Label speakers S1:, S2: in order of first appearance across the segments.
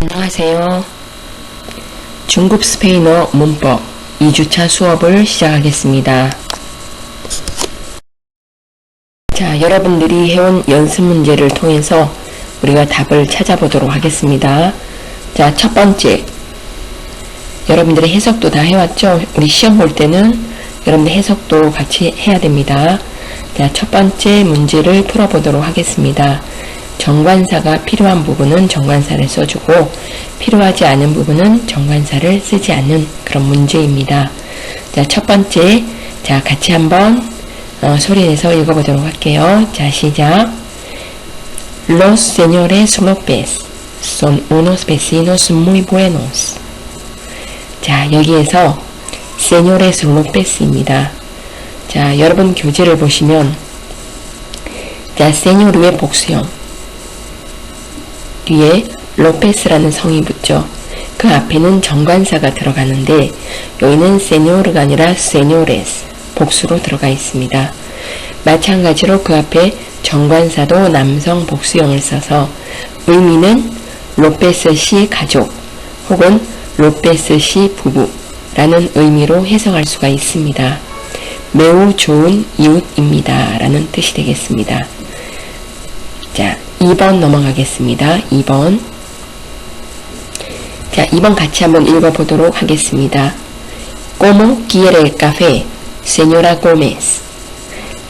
S1: 안녕하세요. 중급 스페인어 문법 2주차 수업을 시작하겠습니다. 자, 여러분들이 해온 연습 문제를 통해서 우리가 답을 찾아보도록 하겠습니다. 자, 첫 번째. 여러분들이 해석도 다 해왔죠? 우리 시험 볼 때는 여러분들 해석도 같이 해야 됩니다. 자, 첫 번째 문제를 풀어보도록 하겠습니다. 정관사가 필요한 부분은 정관사를 써주고 필요하지 않은 부분은 정관사를 쓰지 않는 그런 문제입니다. 자, 첫 번째. 자, 같이 한번 소리내서 읽어보도록 할게요. 자, 시작. Los señores López son unos vecinos muy buenos. 자, 여기에서 señores López입니다. 자, 여러분 교재를 보시면 자, señor 위에 복수형 뒤에 로페스라는 성이 붙죠. 그 앞에는 정관사가 들어가는데 여기는 señor가 아니라 señores 복수로 들어가 있습니다. 마찬가지로 그 앞에 정관사도 남성 복수형을 써서 의미는 로페스 씨 가족 혹은 로페스 씨 부부라는 의미로 해석할 수가 있습니다. 매우 좋은 이웃입니다 라는 뜻이 되겠습니다. 자, 2번 넘어가겠습니다. 2번. 자, 2번 같이 한번 읽어보도록 하겠습니다. ¿Cómo quiere el café, señora Gómez?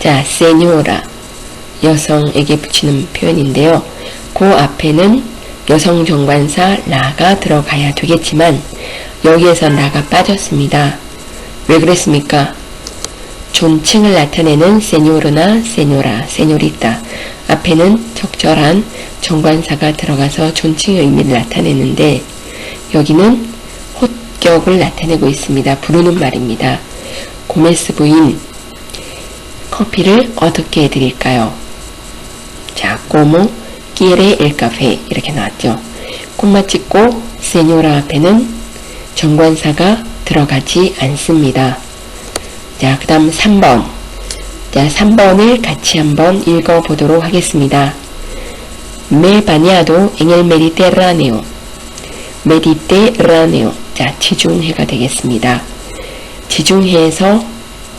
S1: 자, señora 여성에게 붙이는 표현인데요. 그 앞에는 여성 정관사 라가 들어가야 되겠지만 여기에서 라가 빠졌습니다. 왜 그랬습니까? 존칭을 나타내는 señor나 señora, señorita 앞에는 적절한 정관사가 들어가서 존칭의 의미를 나타내는데 여기는 호격을 나타내고 있습니다. 부르는 말입니다. 고메스 부인, 커피를 어떻게 해드릴까요? 자, ¿Cómo quiere el café? 이렇게 나왔죠. 콤마 찍고 señora 앞에는 정관사가 들어가지 않습니다. 자, 그 다음 3번. 자, 3번을 같이 한번 읽어보도록 하겠습니다. Me he bañado en el Mediterráneo. Mediterráneo. 자, 지중해가 되겠습니다. 지중해에서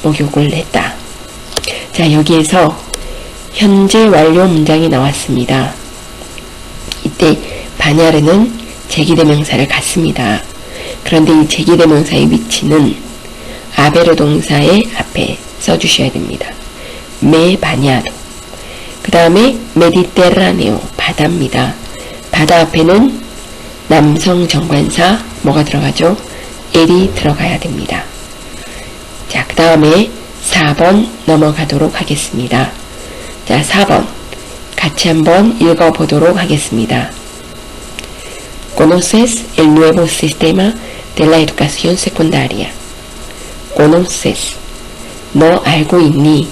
S1: 목욕을 했다. 자, 여기에서 현재 완료 문장이 나왔습니다. 이때 바냐르는 제기대명사를 갖습니다. 그런데 이 제기대명사의 위치는 아베르 동사의 앞에 써주셔야 됩니다. me bañado. 그 다음에 메디테라네오 바다입니다. 바다 앞에는 남성 정관사 뭐가 들어가죠? el이 들어가야 됩니다. 자, 그 다음에 4번 넘어가도록 하겠습니다. 자, 4번 같이 한번 읽어보도록 하겠습니다. ¿Conoces el nuevo sistema de la educación secundaria? ¿Conoces? 너 알고 있니?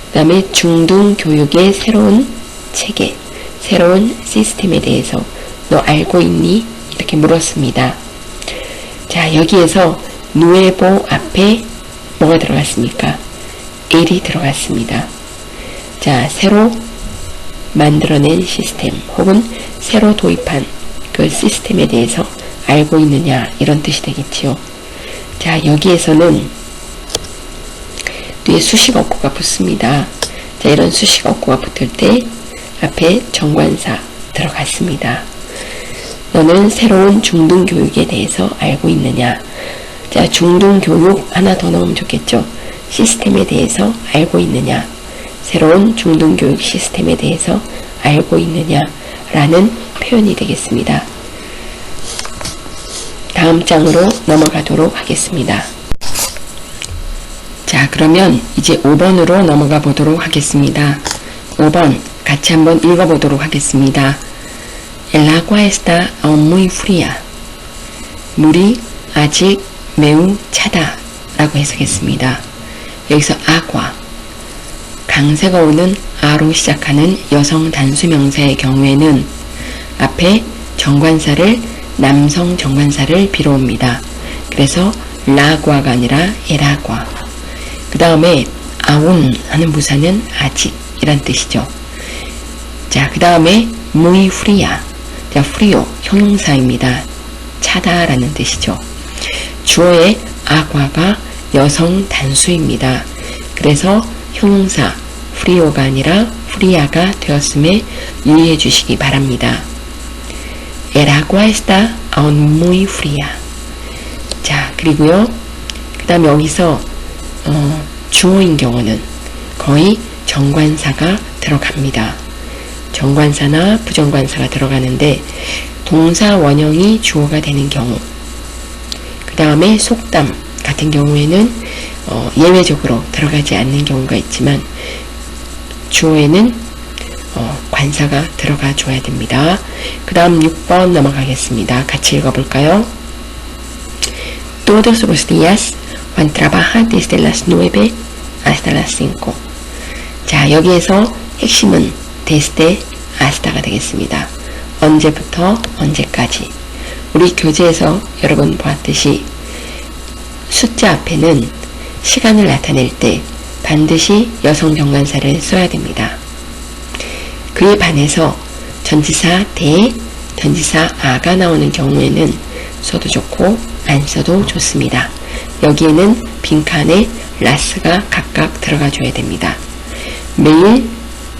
S1: 그 다음에 중등교육의 새로운 체계, 새로운 시스템에 대해서 너 알고 있니? 이렇게 물었습니다. 자, 여기에서 nuevo 앞에 뭐가 들어갔습니까? el이 들어갔습니다. 자, 새로 만들어낸 시스템 혹은 새로 도입한 그 시스템에 대해서 알고 있느냐 이런 뜻이 되겠지요. 자, 여기에서는 뒤에 수식어구가 붙습니다. 자, 이런 수식어구가 붙을 때 앞에 정관사 들어갔습니다. 너는 새로운 중등교육에 대해서 알고 있느냐? 자, 중등교육 하나 더 넣으면 좋겠죠. 시스템에 대해서 알고 있느냐? 새로운 중등교육 시스템에 대해서 알고 있느냐? 라는 표현이 되겠습니다. 다음 장으로 넘어가도록 하겠습니다. 자, 그러면 이제 5번으로 넘어가 보도록 하겠습니다. 5번 같이 한번 읽어보도록 하겠습니다. El agua está aún muy fría. 물이 아직 매우 차다 라고 해석했습니다. 여기서 agua 강세가 오는 아로 시작하는 여성 단수명사의 경우에는 앞에 정관사를 남성 정관사를 빌어옵니다. 그래서 라과가 아니라 에라과. 그 다음에 아운 하는 부사는 아직 이란 뜻이죠. 자, 그 다음에 muy fría. 자, frío 형용사입니다. 차다라는 뜻이죠. 주어의 agua가 여성 단수입니다. 그래서 형용사 frío가 아니라 fria가 되었음에 유의해 주시기 바랍니다. El agua está aún muy fría. 자, 그리고요. 그 다음 여기서 주어인 경우는 거의 정관사가 들어갑니다. 정관사나 부정관사가 들어가는데 동사 원형이 주어가 되는 경우, 그 다음에 속담 같은 경우에는 예외적으로 들어가지 않는 경우가 있지만 주어에는 관사가 들어가 줘야 됩니다. 그 다음 6번 넘어가겠습니다. 같이 읽어볼까요? Todos los días Juan trabaja desde las 9 hasta las 5. 자, 여기에서 핵심은 desde hasta가 되겠습니다. 언제부터 언제까지. 우리 교재에서 여러분 보았듯이 숫자 앞에는 시간을 나타낼 때 반드시 여성 정관사를 써야 됩니다. 그에 반해서 전치사 대, 전치사 아가 나오는 경우에는 써도 좋고 안 써도 좋습니다. 여기에는 빈칸에 라스가 각각 들어가 줘야 됩니다. 매일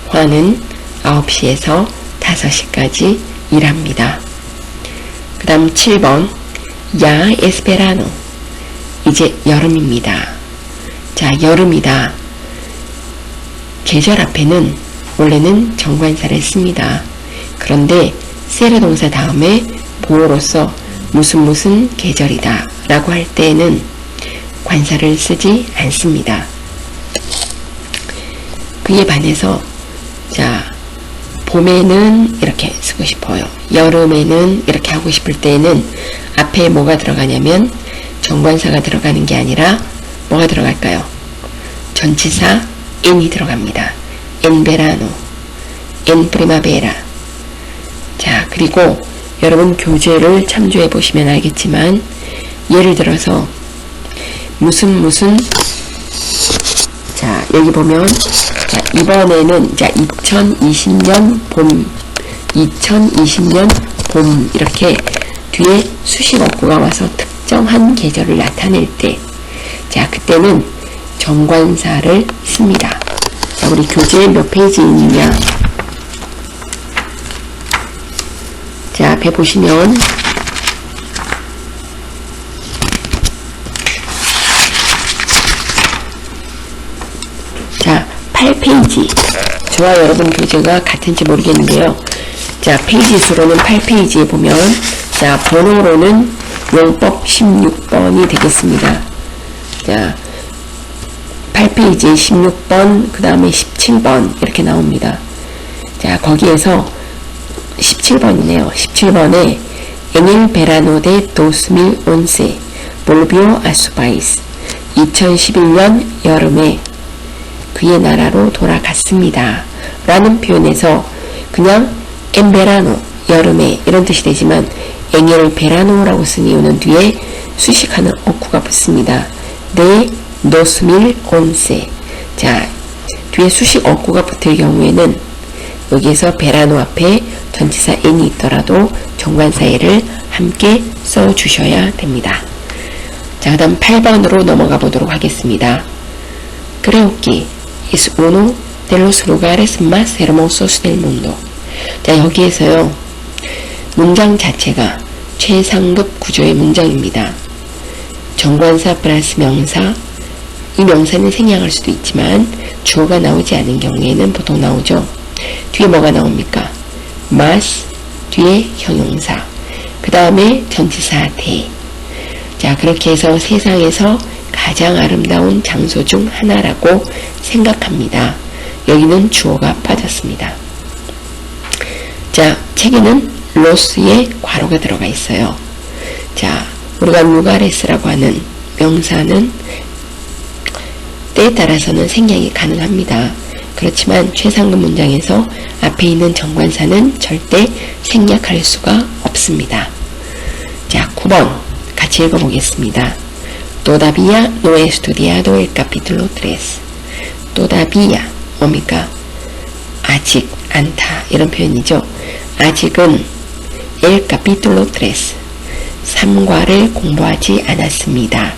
S1: 화는 9시에서 5시까지 일합니다. 그 다음 7번 Ya es verano. 이제 여름입니다. 자, 여름이다. 계절 앞에는 원래는 정관사를 씁니다. 그런데 세르 동사 다음에 보어로서 무슨 계절이다 라고 할 때에는 관사를 쓰지 않습니다. 그에 반해서 자, 봄에는 이렇게 쓰고 싶어요. 여름에는 이렇게 하고 싶을 때에는 앞에 뭐가 들어가냐면 정관사가 들어가는 게 아니라 뭐가 들어갈까요? 전치사 en이 들어갑니다. en verano, en primavera. 자, 그리고 여러분 교재를 참조해 보시면 알겠지만 예를 들어서 무슨 자, 여기 보면 자, 이번에는 자, 2020년 봄 이렇게 뒤에 수식 어구가 와서 특정한 계절을 나타낼 때 자, 그때는 정관사를 씁니다. 자, 우리 교재 몇 페이지에 있느냐? 자, 앞에 보시면 자, 8페이지. 저와 여러분 교재가 같은지 모르겠는데요. 자, 페이지 수로는 8페이지에 보면 자, 번호로는 용법 16번이 되겠습니다. 자, 8페이지에 16번, 그 다음에 17번 이렇게 나옵니다. 자, 거기에서 17번이네요. 17번에 En el verano de 2011 volvió a su país. 2011년 여름에 그의 나라로 돌아갔습니다. 라는 표현에서 그냥 en verano, 여름에 이런 뜻이 되지만 en el verano라고 쓴 이유는 뒤에 수식하는 어구가 붙습니다. de 2011. 자, 뒤에 수식 어구가 붙을 경우에는 여기에서 베라노 앞에 전치사 en이 있더라도 정관사에를 함께 써주셔야 됩니다. 자, 그 다음 8번으로 넘어가 보도록 하겠습니다. Creo que es uno de los lugares más hermosos del mundo. 자, 여기에서요. 문장 자체가 최상급 구조의 문장입니다. 정관사 플러스 명사, 이 명사는 생략할 수도 있지만 주어가 나오지 않은 경우에는 보통 나오죠. 뒤에 뭐가 나옵니까? más, 뒤에 형용사, 그 다음에 전치사 대. 자, 그렇게 해서 세상에서 가장 아름다운 장소 중 하나라고 생각합니다. 여기는 주어가 빠졌습니다. 자, 책에는 로스의 괄호가 들어가 있어요. 자, 우리가 루가레스라고 하는 명사는 때에 따라서는 생략이 가능합니다. 그렇지만 최상급 문장에서 앞에 있는 정관사는 절대 생략할 수가 없습니다. 자, 9번 같이 읽어보겠습니다. Todavía no he estudiado el capítulo 3. Todavía 뭡니까? 아직 않다 이런 표현이죠. 아직은 el capítulo 3과를 공부하지 않았습니다.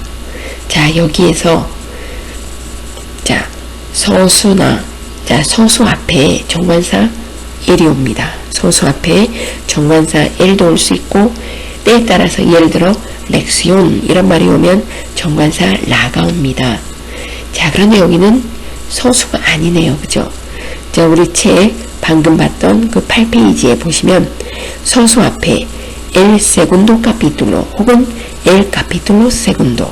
S1: 자, 여기에서 자, 서수나 자, 서수 앞에 정관사 el이 옵니다. 서수 앞에 정관사 el도 올 수 있고 때에 따라서 예를 들어 렉시온 이런 말이 오면 정관사 라가 옵니다. 자, 그런데 여기는 서수가 아니네요. 그죠? 자, 우리 책 방금 봤던 그 8페이지에 보시면 서수 앞에 el segundo capítulo 혹은 el capítulo segundo.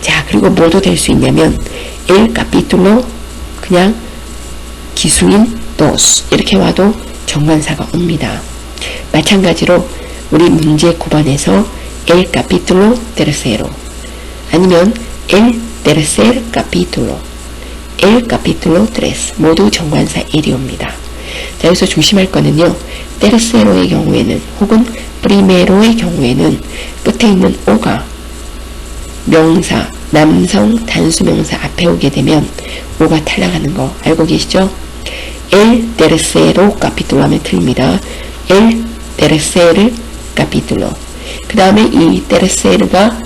S1: 자, 그리고 뭐도 될 수 있냐면 el capítulo 그냥 기수인 dos 이렇게 와도 정관사가 옵니다. 마찬가지로 우리 문제 9번에서 el capítulo tercero 아니면 el tercer capítulo, el capítulo 3 모두 정관사 el이 옵니다. 자, 여기서 조심할 거는요. tercero의 경우에는 혹은 primero의 경우에는 끝에 있는 o가 명사, 남성 단수명사 앞에 오게 되면 o가 탈락하는 거 알고 계시죠? el tercero capítulo 하면 틀립니다. el tercer capítulo. 그 다음에 이 tercer가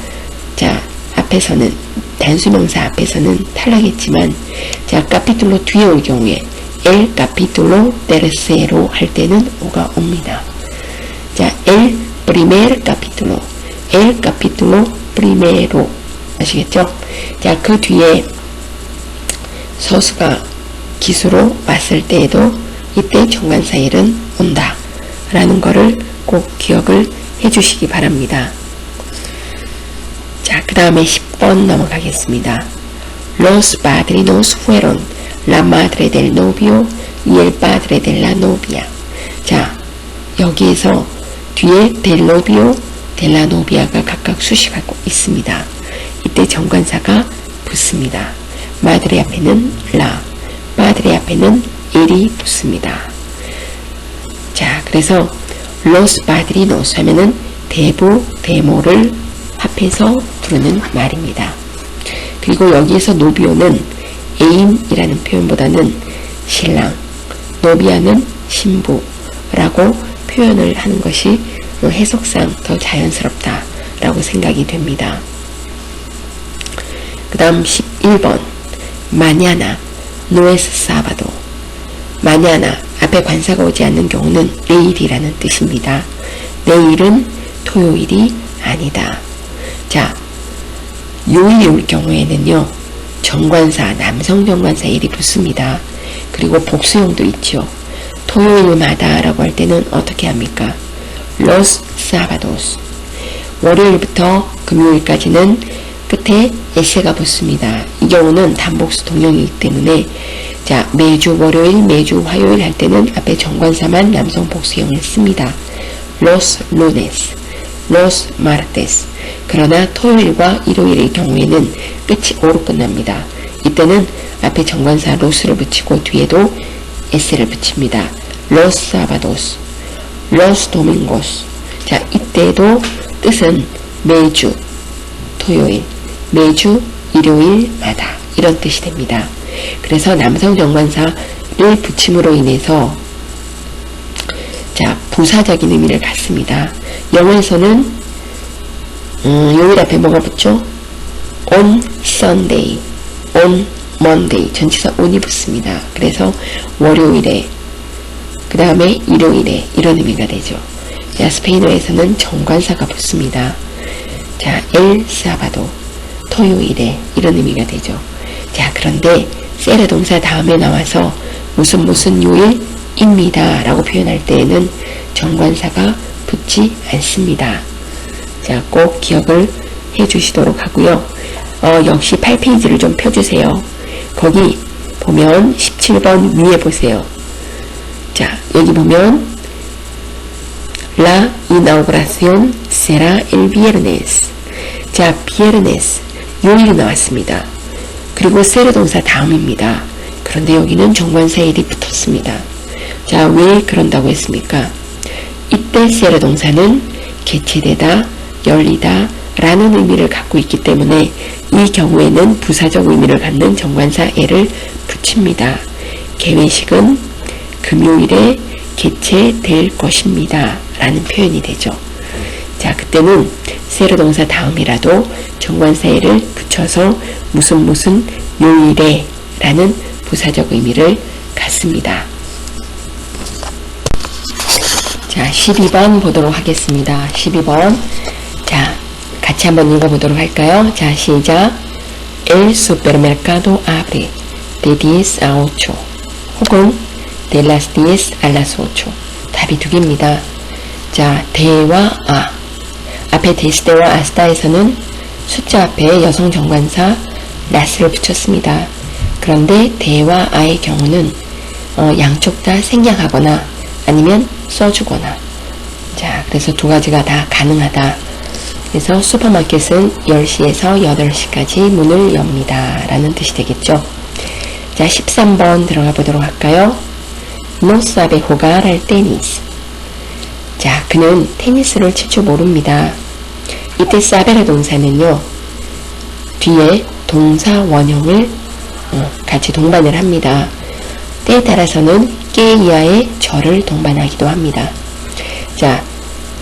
S1: 자, 앞에서는 단수명사 앞에서는 탈락했지만 자, capítulo 뒤에 올 경우에 el capítulo tercero 할 때는 o가 옵니다. 자, el primer capítulo, el capítulo primero 아시겠죠? 자, 그 뒤에 서수가 기수로 왔을 때에도 이때 정관사 el은 온다 라는 거를 꼭 기억을 해 주시기 바랍니다. 자, 그 다음에 10번 넘어가겠습니다. Los padrinos fueron la madre del novio y el padre de la novia. 자, 여기에서 뒤에 del novio, de la novia가 각각 수식하고 있습니다. 이때 정관사가 붙습니다. madre 앞에는 la, padre 앞에는 el이 붙습니다. 자, 그래서 los padrinos 하면은 대부, 대모를 합해서 부르는 말입니다. 그리고 여기에서 노비오는 애인이라는 표현보다는 신랑, 노비아는 신부라고 표현을 하는 것이 해석상 더 자연스럽다라고 생각이 됩니다. 그 다음 11번 mañana no es sábado. mañana 앞에 관사가 오지 않는 경우는 내일이라는 뜻입니다. 내일은 토요일이 아니다. 자, 요일이 올 경우에는요. 정관사, 남성 정관사 el이 붙습니다. 그리고 복수형도 있죠. 토요일마다 라고 할 때는 어떻게 합니까? los sábados. 월요일부터 금요일까지는 끝에 s가 붙습니다. 이 경우는 단복수 동형이기 때문에 자, 매주 월요일, 매주 화요일 할 때는 앞에 정관사만 남성 복수형을 씁니다. los lunes, los martes. 그러나 토요일과 일요일의 경우에는 끝이 o로 끝납니다. 이때는 앞에 정관사 los를 붙이고 뒤에도 s를 붙입니다. los sábados, los domingos. 자, 이때도 뜻은 매주 토요일, 매주 일요일마다 이런 뜻이 됩니다. 그래서 남성 정관사를 붙임으로 인해서 자, 부사적인 의미를 갖습니다. 영어에서는 요일 앞에 뭐가 붙죠? on Sunday, on Monday 전치사 on이 붙습니다. 그래서 월요일에 그 다음에 일요일에 이런 의미가 되죠. 자, 스페인어에서는 정관사가 붙습니다. 자, el sábado 토요일에 이런 의미가 되죠. 자, 그런데 세르 동사 다음에 나와서 무슨 요일입니다 라고 표현할 때에는 정관사가 붙지 않습니다. 자, 꼭 기억을 해 주시도록 하고요. 역시 8페이지를 좀 펴주세요. 거기 보면 17번 위에 보세요. 자, 여기 보면 La inauguración será el viernes. 자, viernes 요일이 나왔습니다. 그리고 세르 동사 다음입니다. 그런데 여기는 정관사 el이 붙었습니다. 자, 왜 그런다고 했습니까? 이때 세르 동사는 개최되다, 열리다 라는 의미를 갖고 있기 때문에 이 경우에는 부사적 의미를 갖는 정관사 el을 붙입니다. 개회식은 금요일에 개최될 것입니다. 라는 표현이 되죠. 자, 그때는 세로 동사 다음이라도 정관사에를 붙여서 무슨 요일에 라는 부사적 의미를 갖습니다. 자, 12번 보도록 하겠습니다. 12번. 자, 같이 한번 읽어보도록 할까요? 자, 시작. El supermercado abre de 10 a 8 혹은 de las 10 a las 8. 답이 두 개입니다. 자, 대와 아. 앞에 데스대와 아스다에서는 숫자 앞에 여성 정관사 las를 붙였습니다. 그런데 대와 아의 경우는 양쪽 다 생략하거나 아니면 써주거나. 자, 그래서 두 가지가 다 가능하다. 그래서 슈퍼마켓은 10시에서 8시까지 문을 엽니다. 라는 뜻이 되겠죠. 자, 13번 들어가 보도록 할까요? No sabe jugar al tenis. 자, 그는 테니스를 칠 줄 모릅니다. 이때 sabe라 동사는요, 뒤에 동사 원형을 같이 동반을 합니다. 때에 따라서는 깨 이하의 절을 동반하기도 합니다. 자,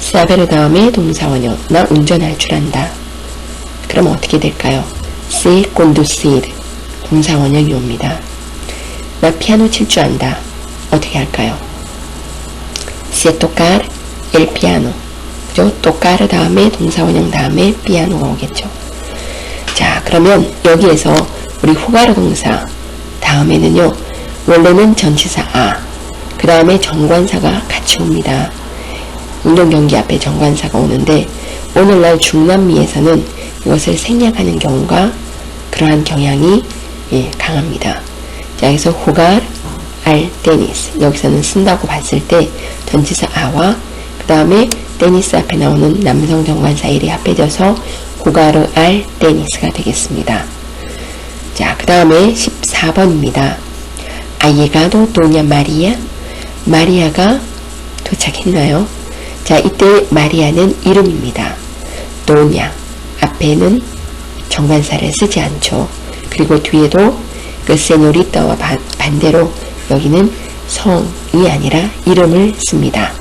S1: saber 다음에 동사 원형. 나 운전할 줄 안다. 그럼 어떻게 될까요? sé conducir. 동사 원형이 옵니다. 나 피아노 칠 줄 안다. 어떻게 할까요? sé tocar el piano. 그죠? tocar 다음에 동사 원형 다음에 피아노가 오겠죠. 자, 그러면 여기에서 우리 후가르 동사 다음에는요, 원래는 전치사 아, 그 다음에 정관사가 같이 옵니다. 운동 경기 앞에 정관사가 오는데 오늘날 중남미에서는 이것을 생략하는 경우가 그러한 경향이 강합니다. 자, 여기서 jugar al tenis, 여기서는 쓴다고 봤을 때 전치사 아와 그 다음에 테니스 앞에 나오는 남성 정관사 일이 합해져서 jugar al tenis가 되겠습니다. 자, 그 다음에 14번입니다. Ha llegado doña María. 마리아가 도착했나요? 자, 이때 마리아는 이름입니다. doña 앞에는 정관사를 쓰지 않죠. 그리고 뒤에도 그 señorita와 반대로 여기는 성이 아니라 이름을 씁니다.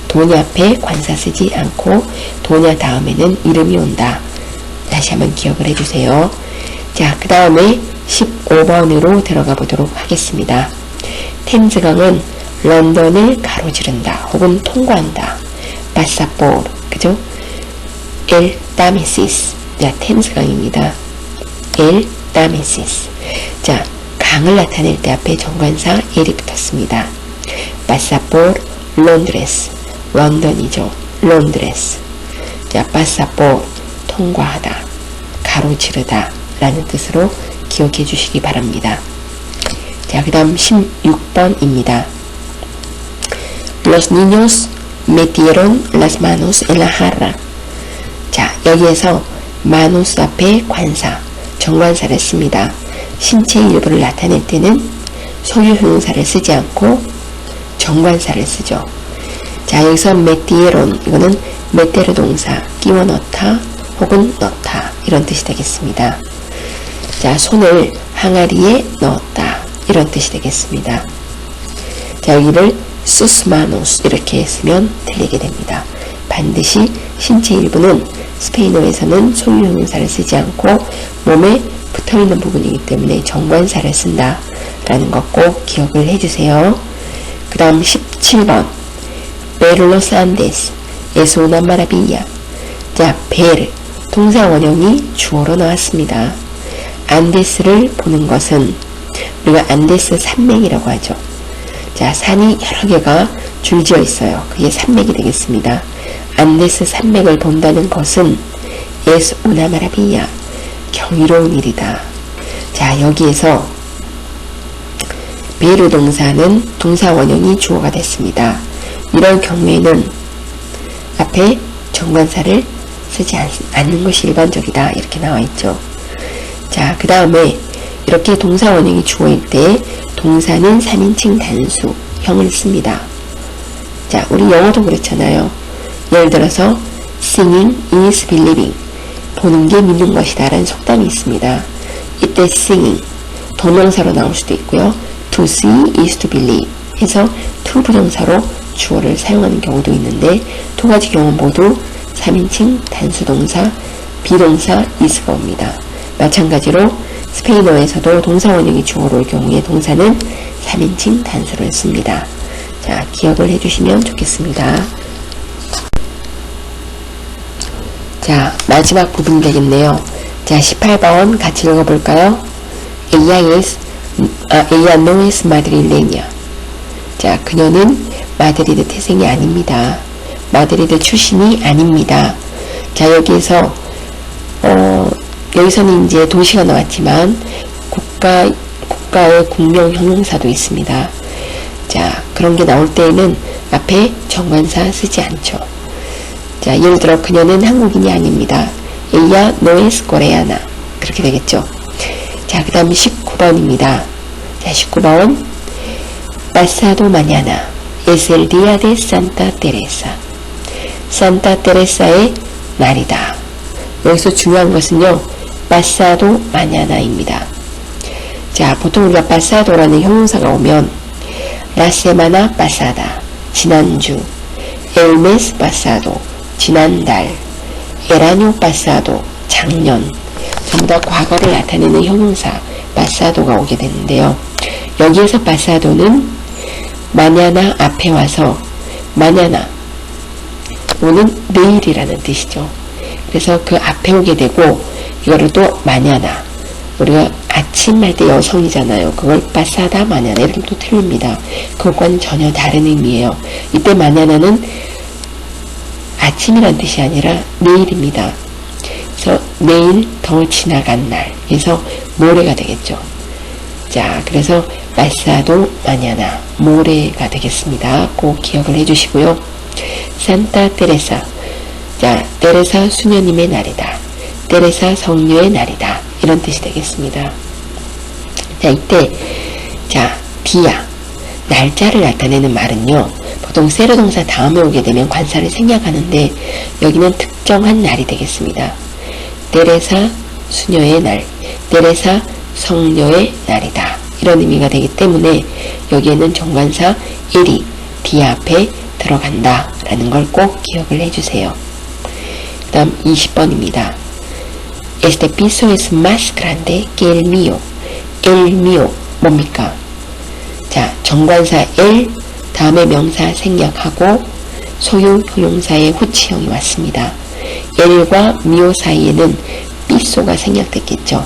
S1: doña 앞에 관사 쓰지 않고 doña 다음에는 이름이 온다. 다시 한번 기억을 해주세요. 자, 그 다음에 15번으로 들어가 보도록 하겠습니다. 템즈강은 런던을 가로지른다 혹은 통과한다. pasa por, 그죠? el Támesis. 자, 템즈강입니다. el Támesis. 자, 강을 나타낼 때 앞에 정관사 el이 붙었습니다. pasa por Londres. 런던이죠. Londres. 자, pasa por 통과하다, 가로지르다 라는 뜻으로 기억해 주시기 바랍니다. 자, 그 다음 16번입니다. Los niños metieron las manos en la jarra. 자, 여기에서 manos 앞에 관사, 정관사를 씁니다. 신체 일부를 나타낼 때는 소유 형용사를 쓰지 않고 정관사를 쓰죠. 자, 여기서 metieron, 이거는 메테르 동사, 끼워 넣다 혹은 넣다 이런 뜻이 되겠습니다. 자, 손을 항아리에 넣었다 이런 뜻이 되겠습니다. 자, 여기를 sus manos 이렇게 쓰면 틀리게 됩니다. 반드시 신체 일부는 스페인어에서는 소유 형용사를 쓰지 않고 몸에 붙어있는 부분이기 때문에 정관사를 쓴다 라는 것 꼭 기억을 해주세요. 그 다음 17번 ver los Andes es una maravilla. 자, ver 동사 원형이 주어로 나왔습니다. 안데스를 보는 것은 우리가 안데스 산맥이라고 하죠. 자, 산이 여러 개가 줄지어 있어요. 그게 산맥이 되겠습니다. 안데스 산맥을 본다는 것은 es una maravilla, 경이로운 일이다. 자, 여기에서 베르 동사는 동사 원형이 주어가 됐습니다. 이런 경우에는 앞에 정관사를 쓰지 않는 것이 일반적이다 이렇게 나와 있죠. 자, 그 다음에 이렇게 동사 원형이 주어일 때 동사는 3인칭 단수형을 씁니다. 자, 우리 영어도 그렇잖아요. 예를 들어서 Seeing is believing. 보는 게 믿는 것이다 라는 속담이 있습니다. 이때 seeing 동명사로 나올 수도 있고요. To see is to believe 해서 to 부정사로 주어를 사용하는 경우도 있는데 두 가지 경우 모두 3인칭 단수동사, 비동사 is가 옵니다. 마찬가지로 스페인어에서도 동사 원형이 주어로 올 경우에 동사는 3인칭 단수를 씁니다. 자, 기억을 해주시면 좋겠습니다. 자, 마지막 부분 되겠네요. 자, 18번 같이 읽어볼까요? Ella no es madrileña. 자, 그녀는 마드리드 태생이 아닙니다. 마드리드 출신이 아닙니다. 자, 여기에서 여기서는 이제 도시가 나왔지만 국가의 국명 형용사도 있습니다. 자, 그런 게 나올 때에는 앞에 정관사 쓰지 않죠. 자, 예를 들어 그녀는 한국인이 아닙니다. Ella no es coreana. 그렇게 되겠죠. 자, 그 다음 19번입니다. 자, 19번. Pasado mañana es el día de Santa Teresa. 산타 테레사의 날이다. 여기서 중요한 것은요, pasado mañana입니다. 자, 보통 우리가 pasado라는 형용사가 오면 la semana pasada, 지난주, el mes pasado, 지난달, el año pasado, 작년, 전부 다 과거를 나타내는 형용사 pasado가 오게 되는데요. 여기에서 pasado는 mañana 앞에 와서 mañana 오는 내일이라는 뜻이죠. 그래서 그 앞에 오게 되고 이거를 또 mañana, 우리가 아침 할 때 여성이잖아요. 그걸 pasada mañana 이렇게 또 틀립니다. 그것과는 전혀 다른 의미예요. 이때 mañana는 아침이란 뜻이 아니라 내일입니다. 그래서 내일 더 지나간 날, 그래서 모레가 되겠죠. 자, 그래서 pasado mañana, 모레가 되겠습니다. 꼭 기억을 해주시고요. 산타 테레사, 자, 테레사 수녀님의 날이다. 테레사 성녀의 날이다. 이런 뜻이 되겠습니다. 자, 이때 자, 디아, 날짜를 나타내는 말은요, 보통 세로 동사 다음에 오게 되면 관사를 생략하는데 여기는 특정한 날이 되겠습니다. 테레사 수녀의 날, 테레사 성녀의 날이다. 이런 의미가 되기 때문에 여기에는 정관사 일이 디아 앞에 들어간다 라는 걸 꼭 기억을 해주세요. 그 다음 20번입니다. Este piso es más grande que el mío. El mío 뭡니까? 자, 정관사 el 다음에 명사 생략하고 소유 형용사의 후치형이 왔습니다. el과 mio 사이에는 piso가 생략됐겠죠.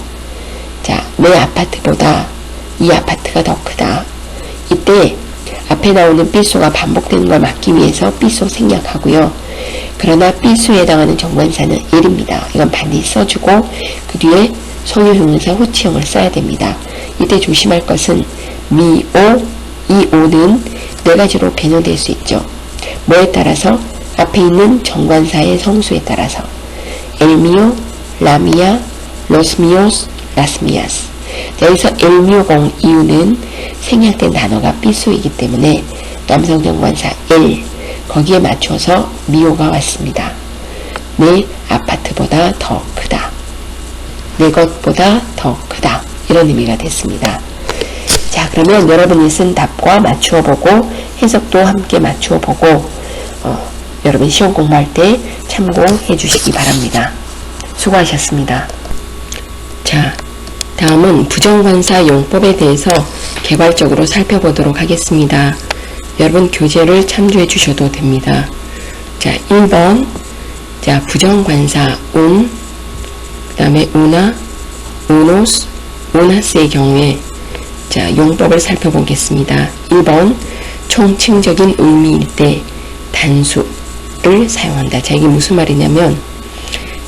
S1: 자, 내 아파트보다 이 아파트가 더 크다. 이때 앞에 나오는 piso가 반복되는 걸 막기 위해서 piso 생략하고요. 그러나 piso에 해당하는 정관사는 el입니다. 이건 반드시 써주고 그 뒤에 소유 형용사 후치형을 써야 됩니다. 이때 조심할 것은 mi, o, 이 o는 네 가지로 변형될 수 있죠. 뭐에 따라서? 앞에 있는 정관사의 성수에 따라서 el mío, la mía, los míos, las mías. 자, 여기서 el mío 공 이유는 생략된 단어가 piso이기 때문에 남성 정관사 el, 거기에 맞춰서 미오가 왔습니다. 내 아파트보다 더 크다. 내 것보다 더 크다. 이런 의미가 됐습니다. 자, 그러면 여러분이 쓴 답과 맞추어 보고 해석도 함께 맞추어 보고 여러분 시험 공부할 때 참고해 주시기 바랍니다. 수고하셨습니다. 자, 다음은 부정관사 용법에 대해서 개괄적으로 살펴보도록 하겠습니다. 여러분 교재를 참조해 주셔도 됩니다. 자, 1번. 자, 부정관사 un, 그 다음에 una, unos, unas의 경우에 자, 용법을 살펴보겠습니다. 1번. 총칭적인 의미일 때 단수를 사용한다. 자, 이게 무슨 말이냐면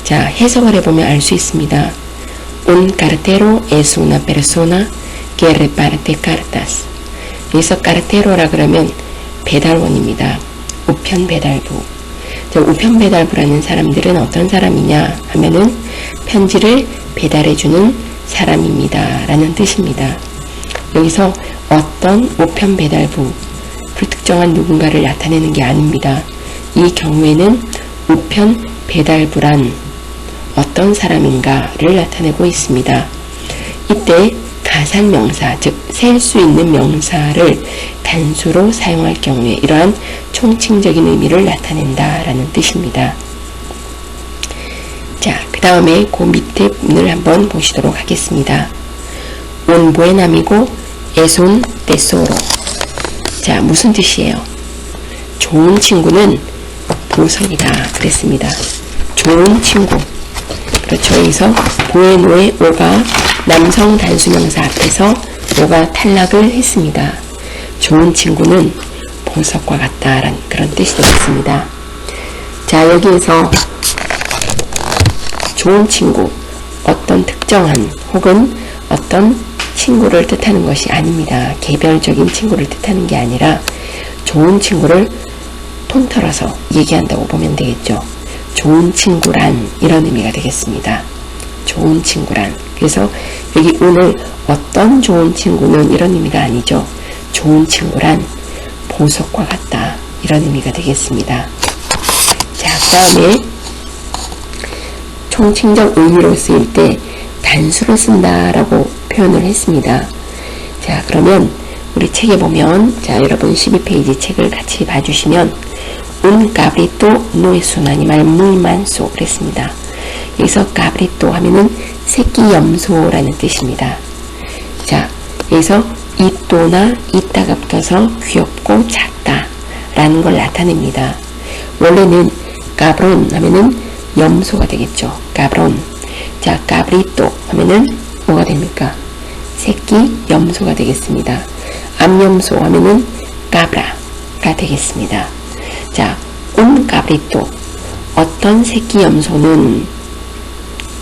S1: 자, 해석을 해보면 알 수 있습니다. Un cartero es una persona que reparte cartas. 여기서 cartero라 그러면 배달원입니다. 우편 배달부. 자, 우편 배달부라는 사람들은 어떤 사람이냐 하면은 편지를 배달해주는 사람입니다. 라는 뜻입니다. 여기서 어떤 우편 배달부, 불특정한 누군가를 나타내는 게 아닙니다. 이 경우에는 우편 배달부란 어떤 사람인가를 나타내고 있습니다. 이때 가산명사, 즉 셀 수 있는 명사를 단수로 사용할 경우에 이러한 총칭적인 의미를 나타낸다라는 뜻입니다. 자, 그 다음에 그 밑에 문을 한번 보시도록 하겠습니다. Un buen amigo es un tesoro. 자, 무슨 뜻이에요? 좋은 친구는 보석이다 그랬습니다. 좋은 친구. 그렇죠. 여기서 bueno의 오가 남성 단수명사 앞에서 오가 탈락을 했습니다. 좋은 친구는 보석과 같다라는 그런 뜻이 되겠습니다. 자, 여기에서 좋은 친구, 어떤 특정한 혹은 어떤 친구를 뜻하는 것이 아닙니다. 개별적인 친구를 뜻하는 게 아니라 좋은 친구를 통틀어서 얘기한다고 보면 되겠죠. 좋은 친구란 이런 의미가 되겠습니다. 좋은 친구란. 그래서 여기 오늘 어떤 좋은 친구는 이런 의미가 아니죠. 좋은 친구란 보석과 같다 이런 의미가 되겠습니다. 자, 그 다음에 총칭적 의미로 쓰일 때 단수로 쓴다라고 표현을 했습니다. 자, 그러면 우리 책에 보면, 자, 여러분 12페이지 책을 같이 봐주시면 Un cabrito no es un animal muy manso 그랬습니다. 여기서 cabrito 하면은 새끼 염소라는 뜻입니다. 자, 여기서 ito나 이따가 붙어서 귀엽고 작다 라는 걸 나타냅니다. 원래는 cabron 하면은 염소가 되겠죠. cabron. 자, cabrito 하면은 뭐가 됩니까? 새끼 염소가 되겠습니다. 암염소 하면은 cabra가 되겠습니다. 자, un cabrito, 어떤 새끼 염소는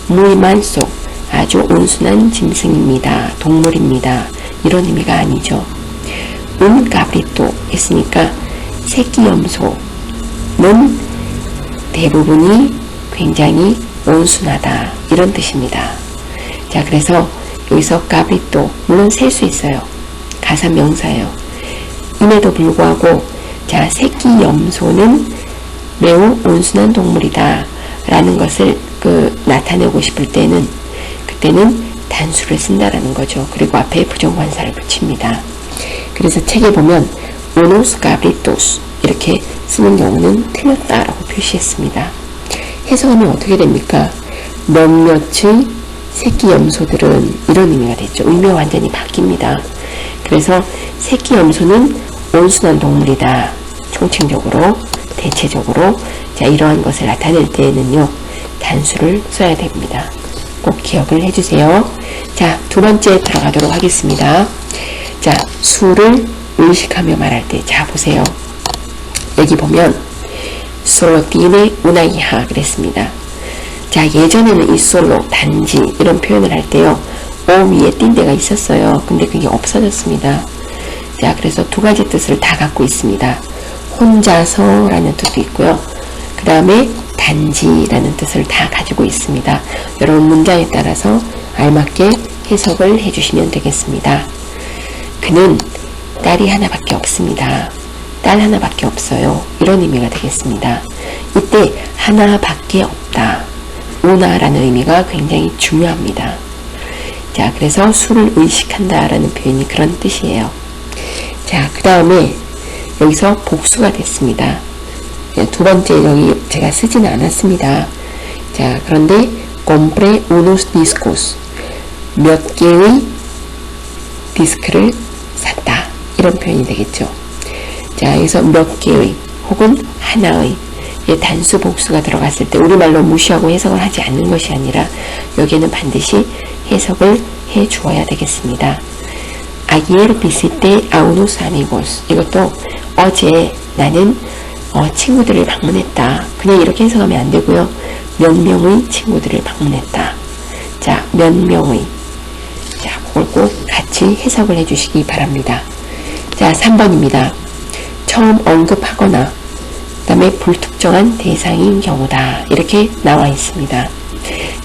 S1: muy manso, 아주 온순한 짐승입니다. 동물입니다. 이런 의미가 아니죠. un cabrito 했으니까 새끼 염소는 대부분이 굉장히 온순하다 이런 뜻입니다. 자, 그래서 여기서 cabrito, 물론 셀 수 있어요. 가산 명사예요. 임에도 불구하고 자, 새끼 염소는 매우 온순한 동물이다 라는 것을 나타내고 싶을 때는 그때는 단수를 쓴다라는 거죠. 그리고 앞에 부정관사를 붙입니다. 그래서 책에 보면 unos cabritos 이렇게 쓰는 경우는 틀렸다라고 표시했습니다. 해석하면 어떻게 됩니까? 몇몇의 새끼 염소들은 이런 의미가 됐죠. 의미가 완전히 바뀝니다. 그래서 새끼 염소는 온순한 동물이다. 총칭적으로, 대체적으로 자, 이러한 것을 나타낼 때에는요 단수를 써야 됩니다. 꼭 기억을 해주세요. 자, 두 번째 들어가도록 하겠습니다. 자, 수를 의식하며 말할 때, 자, 보세요. 여기 보면 solo tiene una hija 그랬습니다. 자, 예전에는 이 솔로, 단지 이런 표현을 할 때요 오 위에 띈데가 있었어요. 근데 그게 없어졌습니다. 자, 그래서 두 가지 뜻을 다 갖고 있습니다. 혼자서 라는 뜻도 있고요. 그 다음에 단지라는 뜻을 다 가지고 있습니다. 여러분 문장에 따라서 알맞게 해석을 해주시면 되겠습니다. 그는 딸이 하나밖에 없습니다. 딸 하나밖에 없어요. 이런 의미가 되겠습니다. 이때 하나밖에 없다. 우나라는 의미가 굉장히 중요합니다. 자, 그래서 수를 의식한다 라는 표현이 그런 뜻이에요. 자, 그 다음에 여기서 복수가 됐습니다. 두 번째 여기 제가 쓰지는 않았습니다. 자, 그런데 compré unos discos 몇 개의 디스크를 샀다 이런 표현이 되겠죠. 자, 여기서 몇 개의 혹은 하나의 단수 복수가 들어갔을 때 우리말로 무시하고 해석을 하지 않는 것이 아니라 여기에는 반드시 해석을 해 주어야 되겠습니다. Ayer visité a unos amigos. 이것도 어제 나는 친구들을 방문했다. 그냥 이렇게 해석하면 안 되고요. 몇 명의 친구들을 방문했다. 자, 몇 명의. 자, 그걸 꼭 같이 해석을 해주시기 바랍니다. 자, 3번입니다. 처음 언급하거나 그 다음에 불특정한 대상인 경우다. 이렇게 나와 있습니다.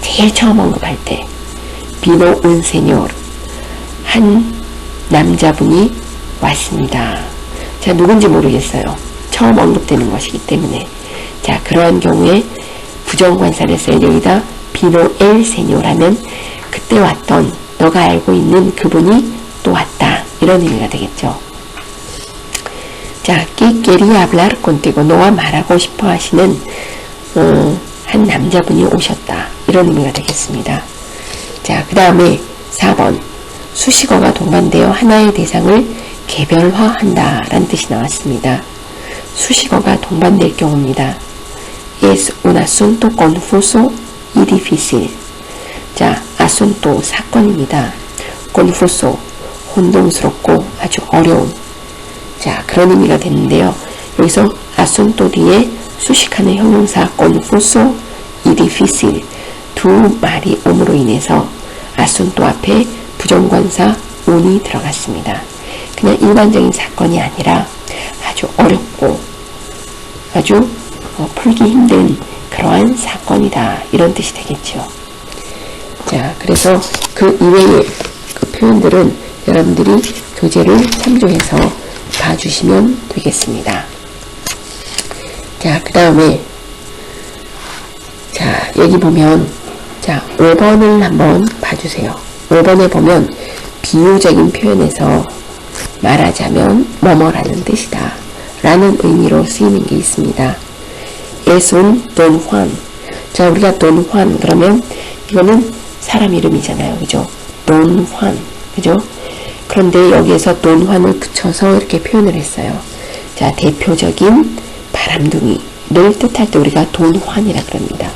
S1: 제일 처음 언급할 때 비노 un señor 한 남자분이 왔습니다. 자, 누군지 모르겠어요. 처음 언급되는 것이기 때문에. 자, 그러한 경우에 부정관사를 써야 여기다 비노 엘 세뇨라면 그때 왔던 너가 알고 있는 그분이 또 왔다. 이런 의미가 되겠죠. 자, que quería hablar contigo. 너와 말하고 싶어 하시는 한 남자분이 오셨다. 이런 의미가 되겠습니다. 자, 그 다음에 4번. 수식어가 동반되어 하나의 대상을 개별화한다 라는 뜻이 나왔습니다. 수식어가 동반될 경우입니다. Es un asunto confuso y difícil. 자, asunto 사건입니다. confuso 혼동스럽고 아주 어려운. 자, 그런 의미가 되는데요. 여기서 asunto 뒤에 수식하는 형용사 confuso y difícil 두 말이 옴으로 인해서 asunto 앞에 부정관사 un이 들어갔습니다. 그냥 일반적인 사건이 아니라 아주 어렵고 아주 풀기 힘든 그러한 사건이다. 이런 뜻이 되겠죠. 자, 그래서 그 이외의 그 표현들은 여러분들이 교재를 참조해서 봐주시면 되겠습니다. 자, 그 다음에 자, 여기 보면 자, 5번을 한번 봐주세요. 5번에 보면 비유적인 표현에서 말하자면 뭐뭐라는 뜻이다 라는 의미로 쓰이는 게 있습니다. Es un Don Juan. 자, 우리가 Don Juan 그러면 이거는 사람 이름이잖아요. 그죠? Don Juan. 그죠? 그런데 여기에서 Don Juan을 붙여서 이렇게 표현을 했어요. 자, 대표적인 바람둥이를 뜻할 때 우리가 Don Juan이라 그럽니다.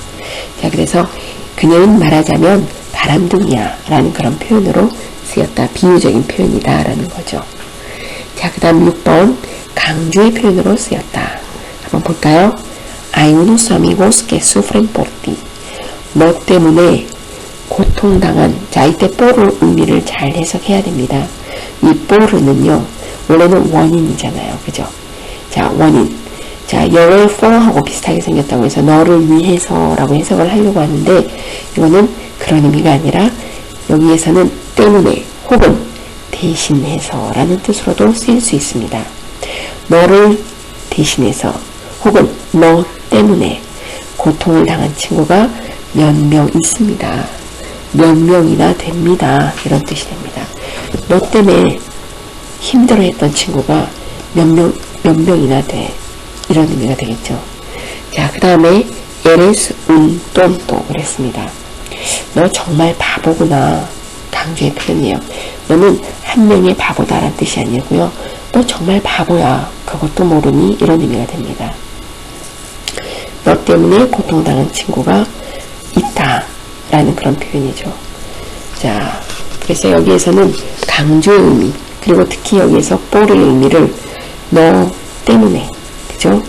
S1: 자, 그래서 그녀는 말하자면 바람둥이야 라는 그런 표현으로 쓰였다. 비유적인 표현이다 라는 거죠. 자, 그 다음 6번 강조의 표현으로 쓰였다. 한번 볼까요? Hay unos amigos que sufren por ti. 너 때문에 고통당한. 자, 이때 por을 의미를 잘 해석해야 됩니다. 이 por는요 원래는 원인이잖아요. 그죠? 자, 원인. 자, you're for하고 비슷하게 생겼다고 해서 너를 위해서 라고 해석을 하려고 하는데 이거는 그런 의미가 아니라 여기에서는 때문에 혹은 대신해서 라는 뜻으로도 쓰일 수 있습니다. 너를 대신해서 혹은 너 때문에 고통을 당한 친구가 몇 명 있습니다. 몇 명이나 됩니다. 이런 뜻이 됩니다. 너 때문에 힘들어했던 친구가 몇 명이나 돼. 이런 의미가 되겠죠. 자, 그 다음에 eres un tonto 그랬습니다. 너 정말 바보구나. 강조의 표현이에요. 너는 한 명의 바보다라는 뜻이 아니고요. 너 정말 바보야. 그것도 모르니 이런 의미가 됩니다. 너 때문에 고통당한 친구가 있다 라는 그런 표현이죠. 자, 그래서 여기에서는 강조의 의미 그리고 특히 여기에서 por의 의미를 너 때문에 그죠?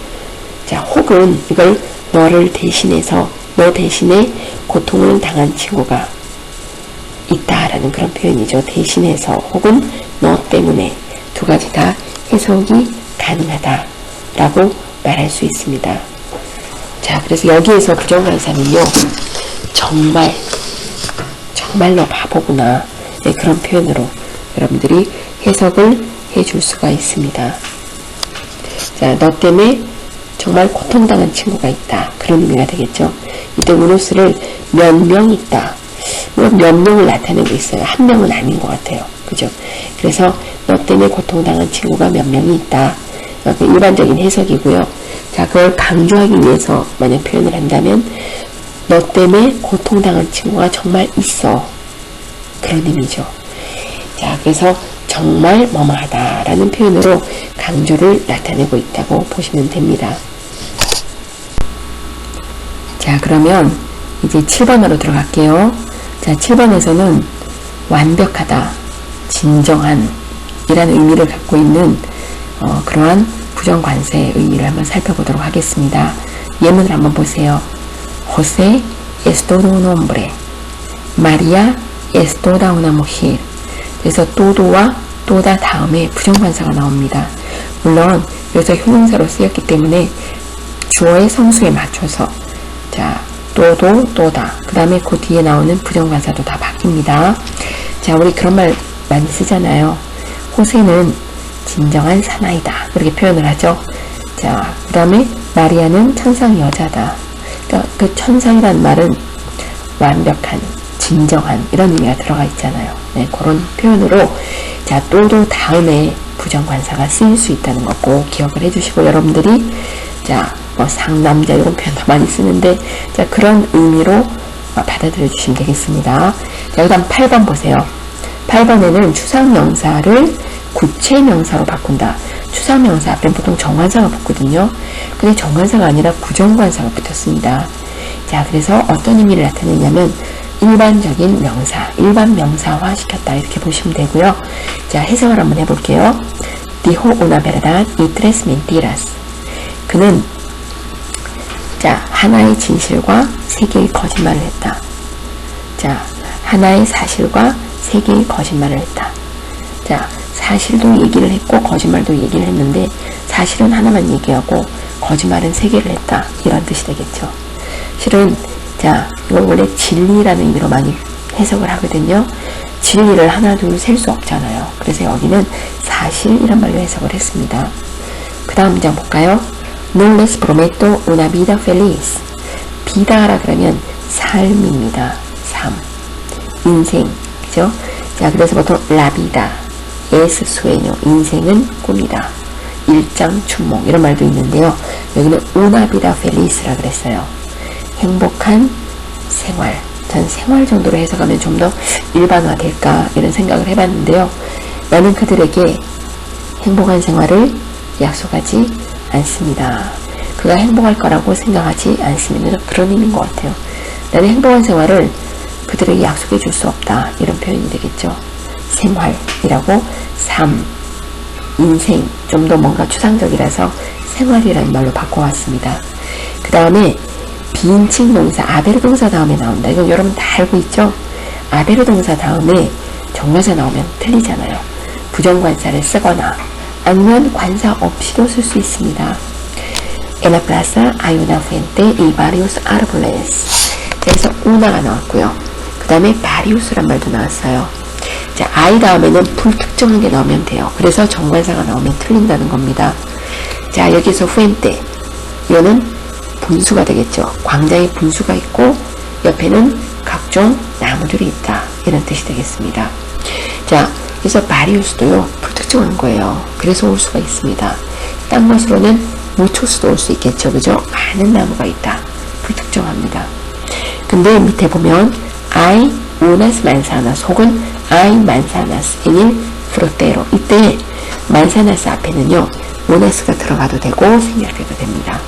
S1: 자, 혹은 이걸 너를 대신해서 너 대신에 고통을 당한 친구가 있다라는 그런 표현이죠. 대신해서 혹은 너 때문에 두 가지 다 해석이 가능하다라고 말할 수 있습니다. 자, 그래서 여기에서 부정관사는요. 정말로 바보구나. 네, 그런 표현으로 여러분들이 해석을 해줄 수가 있습니다. 자, 너 때문에 정말 고통당한 친구가 있다. 그런 의미가 되겠죠. 이때 우노스를 몇 명 있다. 몇 명을 나타내고 있어요. 한 명은 아닌 것 같아요. 그죠? 그래서 너 때문에 고통당한 친구가 몇 명이 있다. 그 일반적인 해석이고요. 자, 그걸 강조하기 위해서 만약 표현을 한다면 너 때문에 고통당한 친구가 정말 있어. 그런 의미죠. 자, 그래서 정말 뭐뭐하다 라는 표현으로 강조를 나타내고 있다고 보시면 됩니다. 자, 그러면 이제 7번으로 들어갈게요. 자, 7번에서는 완벽하다, 진정한 이라는 의미를 갖고 있는 그러한 부정관사의 의미를 한번 살펴보도록 하겠습니다. 예문을 한번 보세요. José es todo un hombre. María es toda una mujer. 그래서 todo와 toda 다음에 부정관사가 나옵니다. 물론 여기서 형용사로 쓰였기 때문에 주어의 성수에 맞춰서 자, todo, toda 그 다음에 그 뒤에 나오는 부정관사도 다 바뀝니다. 자, 우리 그런 말 많이 쓰잖아요. 호세는 진정한 사나이다 그렇게 표현을 하죠. 자, 그 다음에 마리아는 천상 여자다. 그러니까 그 천상이라는 말은 완벽한, 진정한 이런 의미가 들어가 있잖아요. 네, 그런 표현으로 자, 또도 다음에 부정관사가 쓰일 수 있다는 거 꼭 기억을 해주시고 여러분들이 자, 뭐 상남자 이런 표현도 많이 쓰는데 자, 그런 의미로 받아들여 주시면 되겠습니다. 자, 그 다음 8번 보세요. 8번에는 추상명사를 구체명사로 바꾼다. 추상명사 앞에 보통 정관사가 붙거든요. 근데 정관사가 아니라 부정관사가 붙었습니다. 자, 그래서 어떤 의미를 나타내냐면 일반적인 명사, 일반 명사화 시켰다 이렇게 보시면 되고요. 자, 해석을 한번 해볼게요. Dijo una verdad y tres mentiras. 그는 자, 하나의 진실과 세 개의 거짓말을 했다. 자, 하나의 사실과 세 개의 거짓말을 했다. 자, 사실도 얘기를 했고 거짓말도 얘기를 했는데 사실은 하나만 얘기하고 거짓말은 세 개를 했다. 이런 뜻이 되겠죠. 실은 자, 이걸 원래 진리라는 의미로 많이 해석을 하거든요. 진리를 하나 둘 셀 수 없잖아요. 그래서 여기는 사실이란 말로 해석을 했습니다. 그 다음 문장 볼까요? No les prometo una vida feliz. 비다라 그러면 삶입니다. 삶, 인생, 그죠? 자, 그래서 보통 la vida es sueño, 인생은 꿈이다. 일장춘몽 이런 말도 있는데요. 여기는 una vida feliz라 그랬어요. 행복한 생활. 전 생활 정도로 해석하면 좀 더 일반화될까 이런 생각을 해봤는데요. 나는 그들에게 행복한 생활을 약속하지 않습니다. 그가 행복할 거라고 생각하지 않습니다. 그런 의미인 것 같아요. 나는 행복한 생활을 그들에게 약속해 줄 수 없다. 이런 표현이 되겠죠. 생활이라고 삶, 인생 좀 더 뭔가 추상적이라서 생활이라는 말로 바꿔왔습니다. 그 다음에 비인칭 동사 아베르 동사 다음에 나온다. 이건 여러분 다 알고 있죠? 아베르 동사 다음에 정관사 나오면 틀리잖아요. 부정관사를 쓰거나 아니면 관사 없이도 쓸 수 있습니다. En la plaza hay una fuente y varios árboles. 그래서 una가 나왔고요. 그 다음에 varios란 말도 나왔어요. 자, I 다음에는 불특정한 게 나오면 돼요. 그래서 정관사가 나오면 틀린다는 겁니다. 자, 여기서 fuente 이거는 분수가 되겠죠. 광장에 분수가 있고 옆에는 각종 나무들이 있다. 이런 뜻이 되겠습니다. 자, 그래서 바리우스도요. 불특정한 거예요. 그래서 올 수가 있습니다. 딴 것으로는 무초수도 올 수 있겠죠. 그죠? 많은 나무가 있다. 불특정합니다. 근데 밑에 보면 hay unas manzanas 혹은 hay manzanas en el frutero. 이때 manzanas 앞에는요. unas가 들어가도 되고 생략해도 됩니다.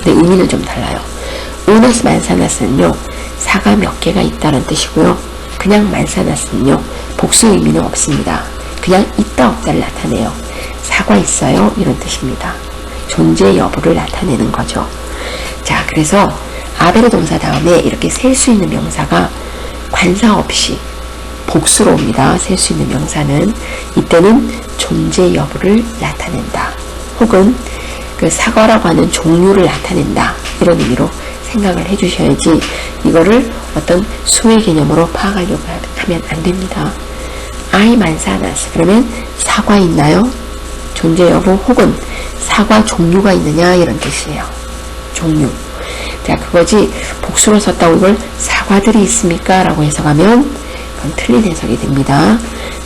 S1: 근데 의미는 좀 달라요. unas manzanas는요. 사과 몇 개가 있다는 뜻이고요. 그냥 manzanas는요. 복수 의미는 없습니다. 그냥 있다 없다를 나타내요. 사과 있어요. 이런 뜻입니다. 존재 여부를 나타내는 거죠. 자, 그래서 아베르 동사 다음에 이렇게 셀 수 있는 명사가 관사 없이 복수로 옵니다. 셀 수 있는 명사는 이때는 존재 여부를 나타낸다. 혹은 그 사과라고 하는 종류를 나타낸다. 이런 의미로 생각을 해주셔야지 이거를 어떤 수의 개념으로 파악하려고 하면 안 됩니다. hay manzanas 그러면 사과 있나요? 존재 여부 혹은 사과 종류가 있느냐 이런 뜻이에요. 종류. 자, 그거지 복수로 썼다고 이걸 사과들이 있습니까? 라고 해석하면 그건 틀린 해석이 됩니다.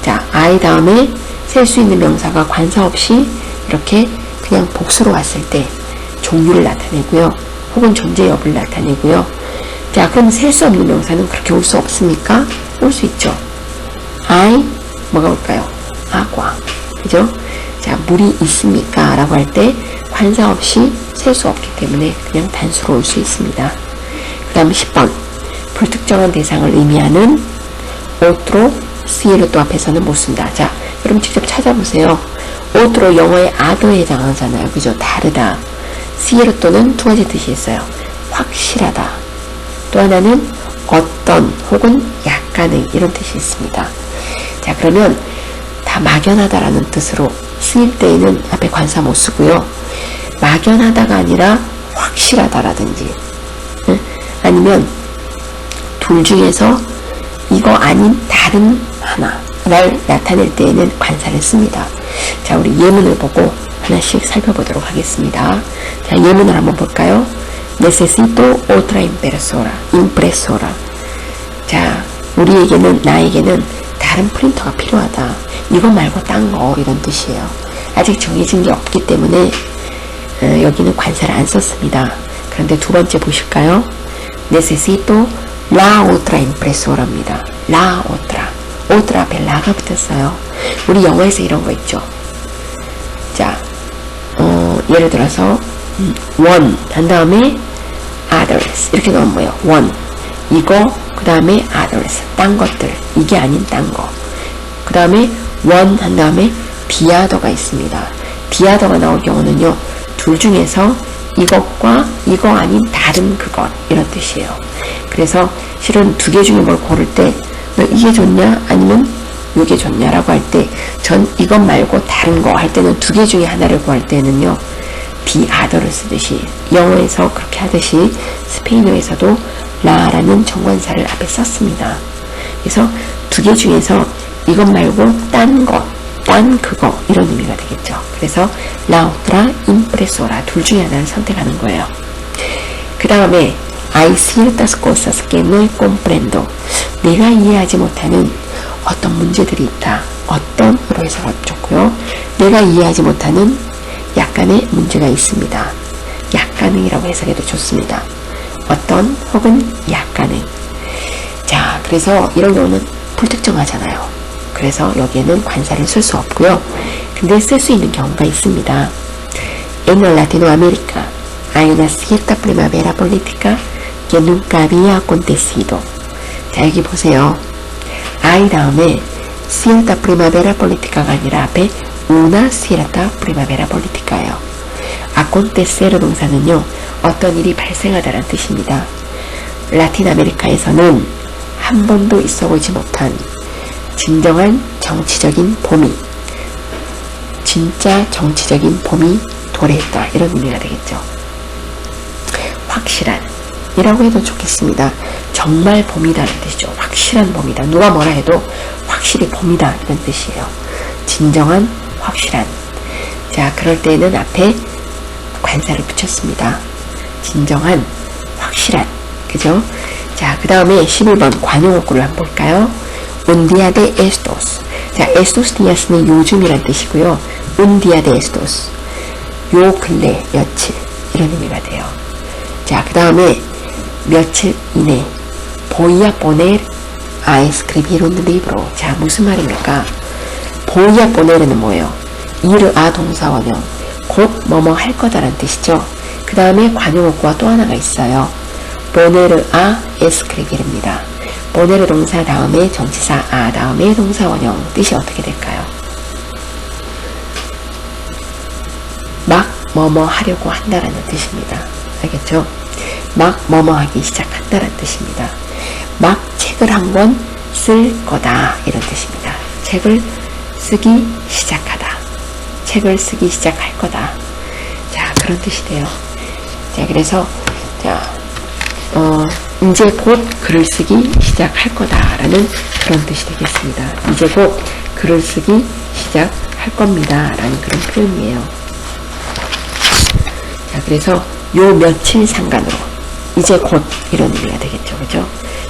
S1: 자, I 다음에 셀 수 있는 명사가 관사 없이 이렇게 그냥 복수로 왔을 때 종류를 나타내고요. 혹은 존재 여부를 나타내고요. 자, 그럼 셀 수 없는 명사는 그렇게 올 수 없습니까? 올 수 있죠. I 뭐가 올까요? 아과. 그죠? 자, 물이 있습니까? 라고 할 때 관사 없이 셀 수 없기 때문에 그냥 단수로 올 수 있습니다. 그 다음 10번. 불특정한 대상을 의미하는 otro, cierto 앞에서는 못 쓴다. 자, 여러분 직접 찾아보세요. otro 영어의 other에 해당하잖아요. 그죠? 다르다. cierto는 두 가지 뜻이 있어요. 확실하다. 또 하나는 어떤 혹은 약간의 이런 뜻이 있습니다. 자, 그러면 다 막연하다라는 뜻으로 쓰일 때에는 앞에 관사 못 쓰고요. 막연하다가 아니라 확실하다라든지 아니면 둘 중에서 이거 아닌 다른 하나를 나타낼 때에는 관사를 씁니다. 자, 우리 예문을 보고 하나씩 살펴보도록 하겠습니다. 자, 예문을 한번 볼까요? Necesito otra impresora. 자, 나에게는 다른 프린터가 필요하다. 이거 말고 딴 거 이런 뜻이에요. 아직 정해진 게 없기 때문에 여기는 관사를 안 썼습니다. 그런데 두 번째 보실까요? Necesito la otra impresora입니다. La otra. otra 앞에 라가 붙었어요. 우리 영어에서 이런 거 있죠. 자, 예를 들어서 one 한 다음에 others 이렇게 넣으면 뭐예요? one 이거 그 다음에 others 딴 것들 이게 아닌 딴 거. 그 다음에 one 한 다음에 the other가 있습니다. the other가 나올 경우는요. 둘 중에서 이것과 이거 아닌 다른 그것 이런 뜻이에요. 그래서 실은 두 개 중에 뭘 고를 때 너 이게 좋냐 아니면 이게 좋냐라고 할 때 전 이것 말고 다른 거 할 때는 두 개 중에 하나를 구할 때는요. the other를 쓰듯이 영어에서 그렇게 하듯이 스페인어에서도 라라는 정관사를 앞에 썼습니다. 그래서 두 개 중에서 이것 말고 딴 것, 딴 그거 이런 의미가 되겠죠. 그래서 la otra impresora 둘 중에 하나를 선택하는 거예요. 그 다음에 hay ciertas cosas que no comprendo 내가 이해하지 못하는 어떤 문제들이 있다. 어떤으로 해석하면 좋고요. 내가 이해하지 못하는 약간의 문제가 있습니다. 약간의라고 해석해도 좋습니다. 어떤 혹은 약간의. 자, 그래서 이런 경우는 불특정하잖아요. 그래서 여기에는 관사를 쓸 수 없고요. 근데 쓸 수 있는 경우가 있습니다. En Latinoamérica hay una cierta primavera política que nunca había acontecido. 자, 여기 보세요. hay 다음에 cierta primavera política가 아니라 앞에 una cierta primavera política예요. acontecer 동사는요. 어떤 일이 발생하다라는 뜻입니다. 라틴 아메리카에서는 한 번도 있어보지 못한 진정한 정치적인 봄이 진짜 정치적인 봄이 도래했다 이런 의미가 되겠죠. 확실한 이라고 해도 좋겠습니다. 정말 봄이다는 뜻이죠. 확실한 봄이다. 누가 뭐라 해도 확실히 봄이다 이런 뜻이에요. 진정한 확실한. 자, 그럴 때는 앞에 관사를 붙였습니다. 진정한 확실한. 그죠? 자, 그 다음에 11번 관용어구를 한번 볼까요? un día de estos. 자, estos días는 요즘이란 뜻이고요. un día de estos. 요 근래 며칠 이런 의미가 돼요. 자, 그 다음에 며칠 이내 voy a poner a escribir un libro. 자, 무슨 말입니까? voy a poner은 뭐예요? ir a 동사원형 곧 뭐뭐 할 거다라는 뜻이죠. 그 다음에 관용어구가 또 하나가 있어요. poner a escribir입니다. poner 동사 다음에 전치사 a 다음에 동사원형 뜻이 어떻게 될까요? 막 뭐뭐 하려고 한다라는 뜻입니다. 알겠죠? 막 뭐뭐 하기 시작한다라는 뜻입니다. 막 책을 한 권 쓸 거다 이런 뜻입니다. 책을 쓰기 시작하다. 책을 쓰기 시작할 거다. 자, 그런 뜻이 돼요. 자, 그래서 자, 이제 곧 글을 쓰기 시작할 거다라는 그런 뜻이 되겠습니다. 이제 곧 글을 쓰기 시작할 겁니다. 라는 그런 표현이에요. 자, 그래서 요 며칠 상관으로 이제 곧 이런 의미가 되겠죠. 그죠?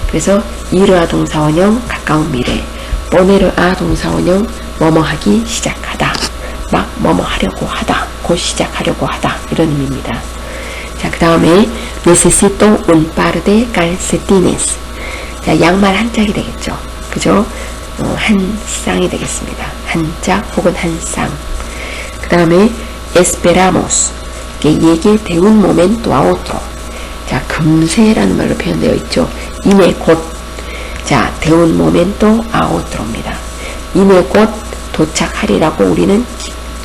S1: 그래서 이르아 동사원형 가까운 미래, poner아 동사원형 뭐뭐 하기 시작하다, 막 뭐뭐 하려고 하다, 곧 시작하려고 하다 이런 의미입니다. 자, 그 다음에 necesito un par de calcetines. 자, 양말 한 짝이 되겠죠. 그죠? 한 쌍이 되겠습니다. 한 짝 혹은 한 쌍. 그 다음에 esperamos que llegue de un momento a otro. 자, 금세라는 말로 표현되어 있죠. 이내 곧. 자, de un momento a otro입니다. 이내 곧 도착하리라고 우리는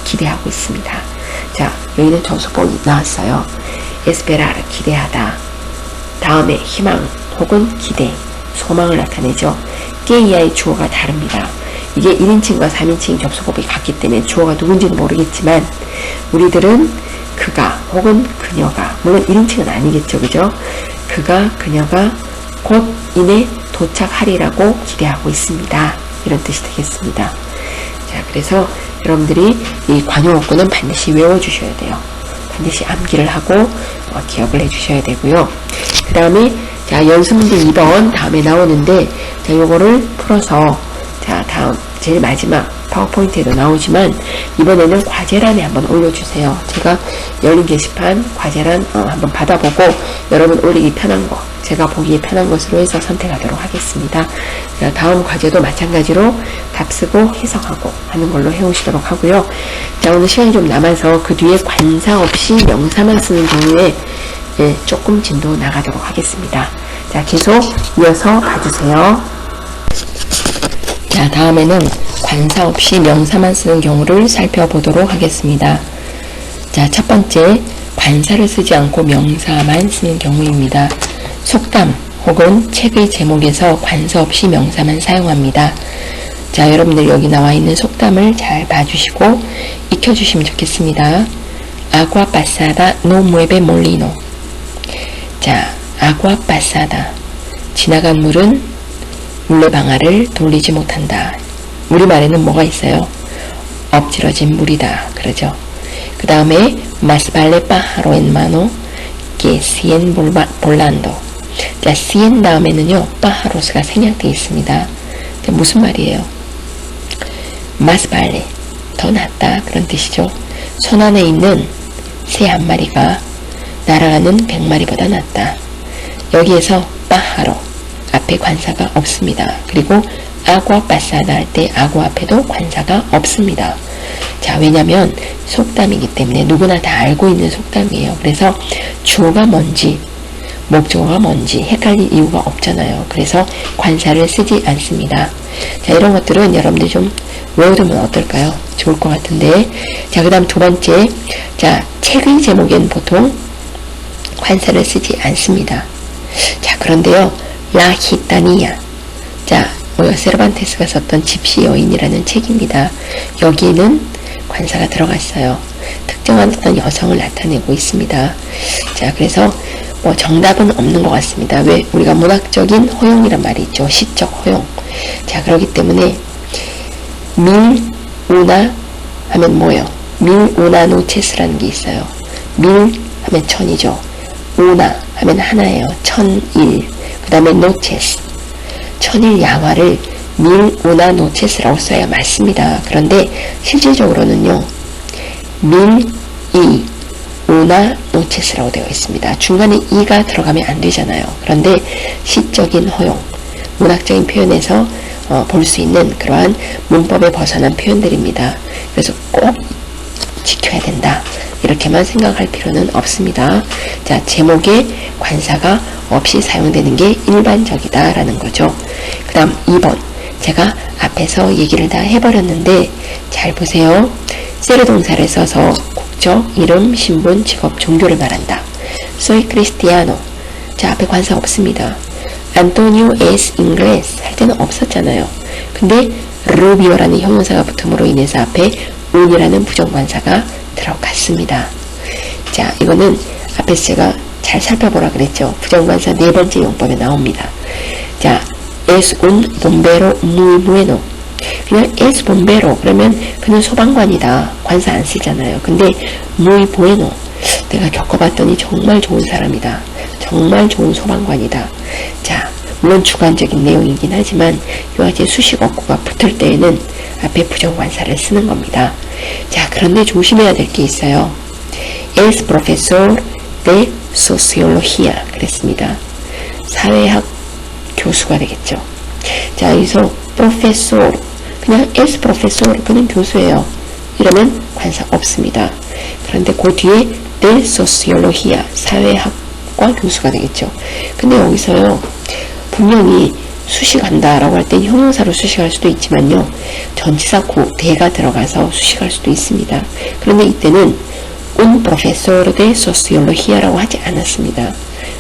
S1: 기대하고 있습니다. 자, 여기는 전수법이 나왔어요. esperar, 기대하다. 다음에 희망 혹은 기대, 소망을 나타내죠. que 이하의 주어가 다릅니다. 이게 1인칭과 3인칭 접수법이 같기 때문에 주어가 누군지는 모르겠지만 우리들은 그가 혹은 그녀가, 물론 1인칭은 아니겠죠. 그죠? 그가 그녀가 곧 이내 도착하리라고 기대하고 있습니다. 이런 뜻이 되겠습니다. 자, 그래서 여러분들이 이 관용어구는 반드시 외워주셔야 돼요. 반드시 암기를 하고 기억을 해주셔야 되고요. 그 다음에 자, 연습문제 2번 다음에 나오는데 자, 요거를 풀어서 자, 다음 제일 마지막 파워포인트에도 나오지만 이번에는 과제란에 한번 올려주세요. 제가 열린 게시판 과제란 한번 받아보고 여러분 올리기 편한 거, 제가 보기에 편한 것으로 해서 선택하도록 하겠습니다. 자, 다음 과제도 마찬가지로 답 쓰고 해석하고 하는 걸로 해오시도록 하고요. 자, 오늘 시간이 좀 남아서 그 뒤에 관사 없이 명사만 쓰는 경우에 조금 진도 나가도록 하겠습니다. 자, 계속 이어서 봐주세요. 자, 다음에는 관사 없이 명사만 쓰는 경우를 살펴보도록 하겠습니다. 자, 첫 번째, 관사를 쓰지 않고 명사만 쓰는 경우입니다. 속담 혹은 책의 제목에서 관사 없이 명사만 사용합니다. 자, 여러분들 여기 나와 있는 속담을 잘 봐주시고 익혀주시면 좋겠습니다. Agua pasada no mueve molino. 자, agua pasada. 지나간 물은 물레방아를 돌리지 못한다. 우리말에는 뭐가 있어요? 엎질러진 물이다. 그러죠. 그 다음에 más vale pájaro en mano que cien volando. 자, cien 다음에는요, pájaros가 생략되어 있습니다. 자, 무슨 말이에요? más vale, 더 낫다. 그런 뜻이죠. 손 안에 있는 새 한 마리가 날아가는 100마리보다 낫다. 여기에서 pájaro 앞에 관사가 없습니다. 그리고 agua pasada 할 때 agua 앞에도 관사가 없습니다. 자, 왜냐면 속담이기 때문에 누구나 다 알고 있는 속담이에요. 그래서 주어가 뭔지 목적어가 뭔지 헷갈릴 이유가 없잖아요. 그래서 관사를 쓰지 않습니다. 자, 이런 것들은 여러분들 좀 외워두면 어떨까요? 좋을 것 같은데. 자, 그 다음 두 번째. 자, 책의 제목엔 보통 관사를 쓰지 않습니다. 자, 그런데요, 라 기타니아. 자, 세르반테스가 썼던 집시 여인이라는 책입니다. 여기에는 관사가 들어가 있어요. 특정한 어떤 여성을 나타내고 있습니다. 자, 그래서 뭐 정답은 없는 것 같습니다. 왜? 우리가 문학적인 허용이란 말이 있죠. 시적 허용. 자, 그렇기 때문에 밀, 우나 하면 뭐예요? 밀, 우나, 노체스라는 게 있어요. 밀 하면 천이죠. 우나 하면 하나예요. 천일. 그 다음에 노체스. 천일 야화를 밀, 우나, 노체스라고 써야 맞습니다. 그런데 실질적으로는요, 밀, 이, 우나, 노체스라고 되어 있습니다. 중간에 이가 들어가면 안 되잖아요. 그런데 시적인 허용, 문학적인 표현에서 볼 수 있는 그러한 문법에 벗어난 표현들입니다. 그래서 꼭 지켜야 된다. 이렇게만 생각할 필요는 없습니다. 자, 제목에 관사가 없이 사용되는 게 일반적이다라는 거죠. 그 다음 2번. 제가 앞에서 얘기를 다 해버렸는데 잘 보세요. 세르 동사를 써서 국적, 이름, 신분, 직업, 종교를 말한다. Soy cristiano. 자, 앞에 관사 없습니다. Antonio es inglés 할 때는 없었잖아요. 근데 Rubio라는 형용사가 붙음으로 인해서 앞에 un이라는 부정관사가 들어갔습니다. 자, 이거는 앞에서 제가 잘 살펴보라 그랬죠. 부정관사 네 번째 용법에 나옵니다. 자, es un bombero muy bueno. 그냥 es bombero 그러면 그는 소방관이다. 관사 안 쓰잖아요. 근데 muy bueno, 내가 겪어봤더니 정말 좋은 사람이다. 정말 좋은 소방관이다. 자, 물론 주관적인 내용이긴 하지만 이와 같이 수식 어구가 붙을 때에는 앞에 부정관사를 쓰는 겁니다. 자, 그런데 조심해야 될 게 있어요. Es profesor de sociología 그랬습니다. 사회학 교수가 되겠죠. 자, 여기서 profesor, 그냥 es profesor, 그는 교수예요. 이러면 관사 없습니다. 그런데 그 뒤에 de sociología, 사회학과 교수가 되겠죠. 근데 여기서요, 분명히 수식한다 라고 할 때 형용사로 수식할 수도 있지만요, 전치사 구, 대가 들어가서 수식할 수도 있습니다. 그런데 이때는 un profesor de sociología 라고 하지 않았습니다.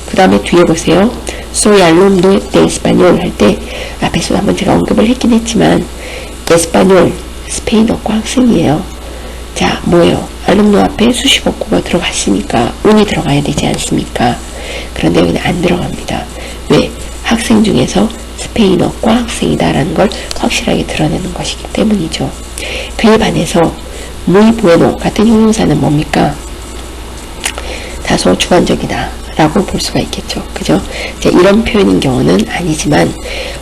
S1: 그 다음에 뒤에 보세요. soy alumno de español 할 때 앞에서 한번 제가 언급을 했긴 했지만 에스파뇰, 스페인어과 학생이에요. 자, 뭐예요? 알룸노 앞에 수식어구가 들어갔으니까 un이 들어가야 되지 않습니까? 그런데 여기는 안 들어갑니다. 왜? 학생 중에서 스페인어과 학생이다라는 걸 확실하게 드러내는 것이기 때문이죠. 그에 반해서 muy bueno 같은 형용사는 뭡니까? 다소 주관적이다. 라고 볼 수가 있겠죠. 그죠? 자, 이런 표현인 경우는 아니지만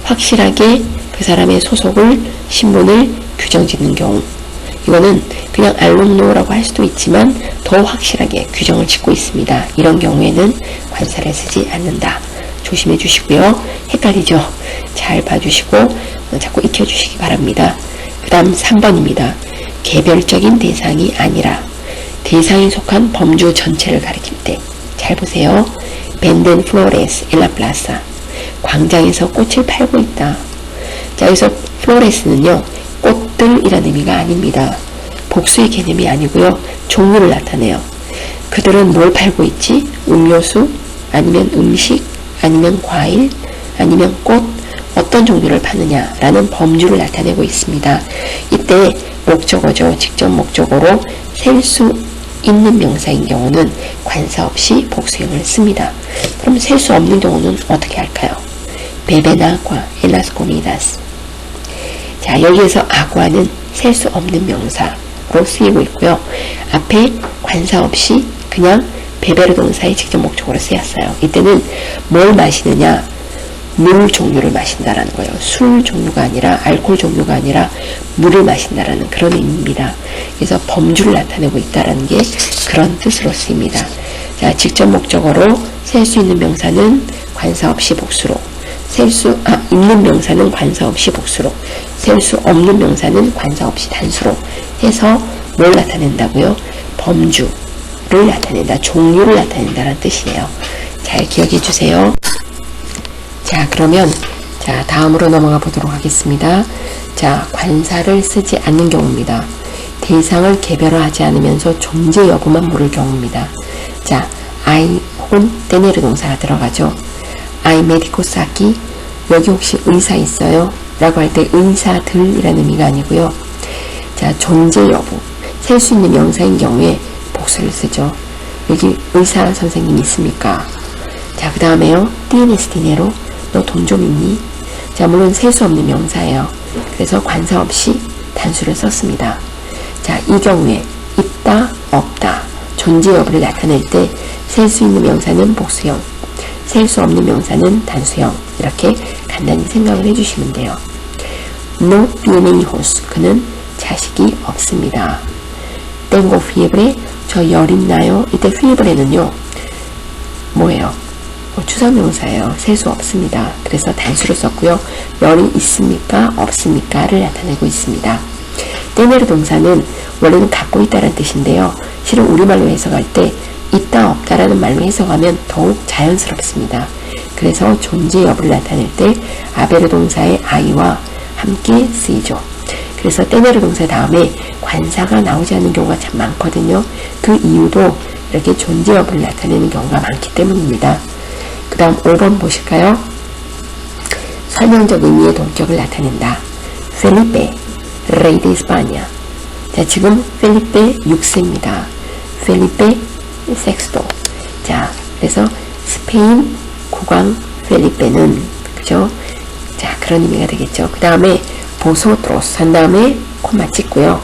S1: 확실하게 그 사람의 소속을, 신분을 규정 짓는 경우, 이거는 그냥 알론노라고 할 수도 있지만 더 확실하게 규정을 짓고 있습니다. 이런 경우에는 관사를 쓰지 않는다. 조심해 주시고요. 헷갈리죠? 잘 봐주시고 자꾸 익혀주시기 바랍니다. 그 다음 3번입니다. 개별적인 대상이 아니라 대상에 속한 범주 전체를 가리킬 때, 잘 보세요. 벤덴 플로레스 엘라 플라사, 광장에서 꽃을 팔고 있다. 자, 여기서 플로레스는요, 꽃들이라는 의미가 아닙니다. 복수의 개념이 아니고요, 종류를 나타내요. 그들은 뭘 팔고 있지? 음료수, 아니면 음식, 아니면 과일, 아니면 꽃, 어떤 종류를 파느냐라는 범주를 나타내고 있습니다. 이때 목적어죠. 직접 목적어로 셀 수 있는 명사인 경우는 관사 없이 복수형을 씁니다. 그럼 셀 수 없는 경우는 어떻게 할까요? 베베나 아과, 엘라스 코미다스. 자, 여기에서 아과는 셀 수 없는 명사로 쓰이고 있고요. 앞에 관사 없이 그냥 베베르 동사의 직접 목적으로 쓰였어요. 이때는 뭘 마시느냐? 물 종류를 마신다라는 거예요. 술 종류가 아니라, 알코올 종류가 아니라 물을 마신다라는 그런 의미입니다. 그래서 범주를 나타내고 있다라는 게 그런 뜻으로 쓰입니다. 자, 직접 목적어로 셀 수 있는 명사는 관사 없이 복수로, 있는 명사는 관사 없이 복수로, 셀 수 없는 명사는 관사 없이 단수로 해서 뭘 나타낸다고요? 범주를 나타낸다, 종류를 나타낸다라는 뜻이에요. 잘 기억해 주세요. 자, 그러면 자, 다음으로 넘어가 보도록 하겠습니다. 자, 관사를 쓰지 않는 경우입니다. 대상을 개별화하지 않으면서 존재 여부만 모를 경우입니다. 자, I 혼 테네르 동사가 들어가죠. I medico saki, 여기 혹시 의사 있어요? 라고 할 때 의사들이라는 의미가 아니고요. 자, 존재 여부, 셀 수 있는 명사인 경우에 복수를 쓰죠. 여기 의사 선생님 있습니까? 자, 그 다음에요. tienes dinero, 너 돈 좀 있니? 자, 물론 셀 수 없는 명사예요. 그래서 관사 없이 단수를 썼습니다. 자, 이 경우에 있다, 없다, 존재 여부를 나타낼 때 셀 수 있는 명사는 복수형, 셀 수 없는 명사는 단수형, 이렇게 간단히 생각을 해주시면 돼요. No tiene hijos, 그는 자식이 없습니다. Tengo fiebre, 저 열 있나요? 이때 fiebre는요, 뭐예요? 추상명사예요. 셀 수 없습니다. 그래서 단수로 썼고요. 열이 있습니까? 없습니까?를 나타내고 있습니다. 테네르 동사는 원래는 갖고 있다는 뜻인데요. 실은 우리말로 해석할 때 있다 없다라는 말로 해석하면 더욱 자연스럽습니다. 그래서 존재 여부를 나타낼 때 아베르 동사의 I와 함께 쓰이죠. 그래서 테네르 동사 다음에 관사가 나오지 않는 경우가 참 많거든요. 그 이유도 이렇게 존재 여부를 나타내는 경우가 많기 때문입니다. 그 다음 5번 보실까요? 설명적 의미의 동격을 나타낸다. Felipe, rey de España. 자, 지금 펠리페 6세입니다. Felipe VI. 자, 그래서 스페인 국왕 펠리페는, 그죠? 자, 그런 의미가 되겠죠. 그 다음에 vosotros 한 다음에 콤마 찍고요.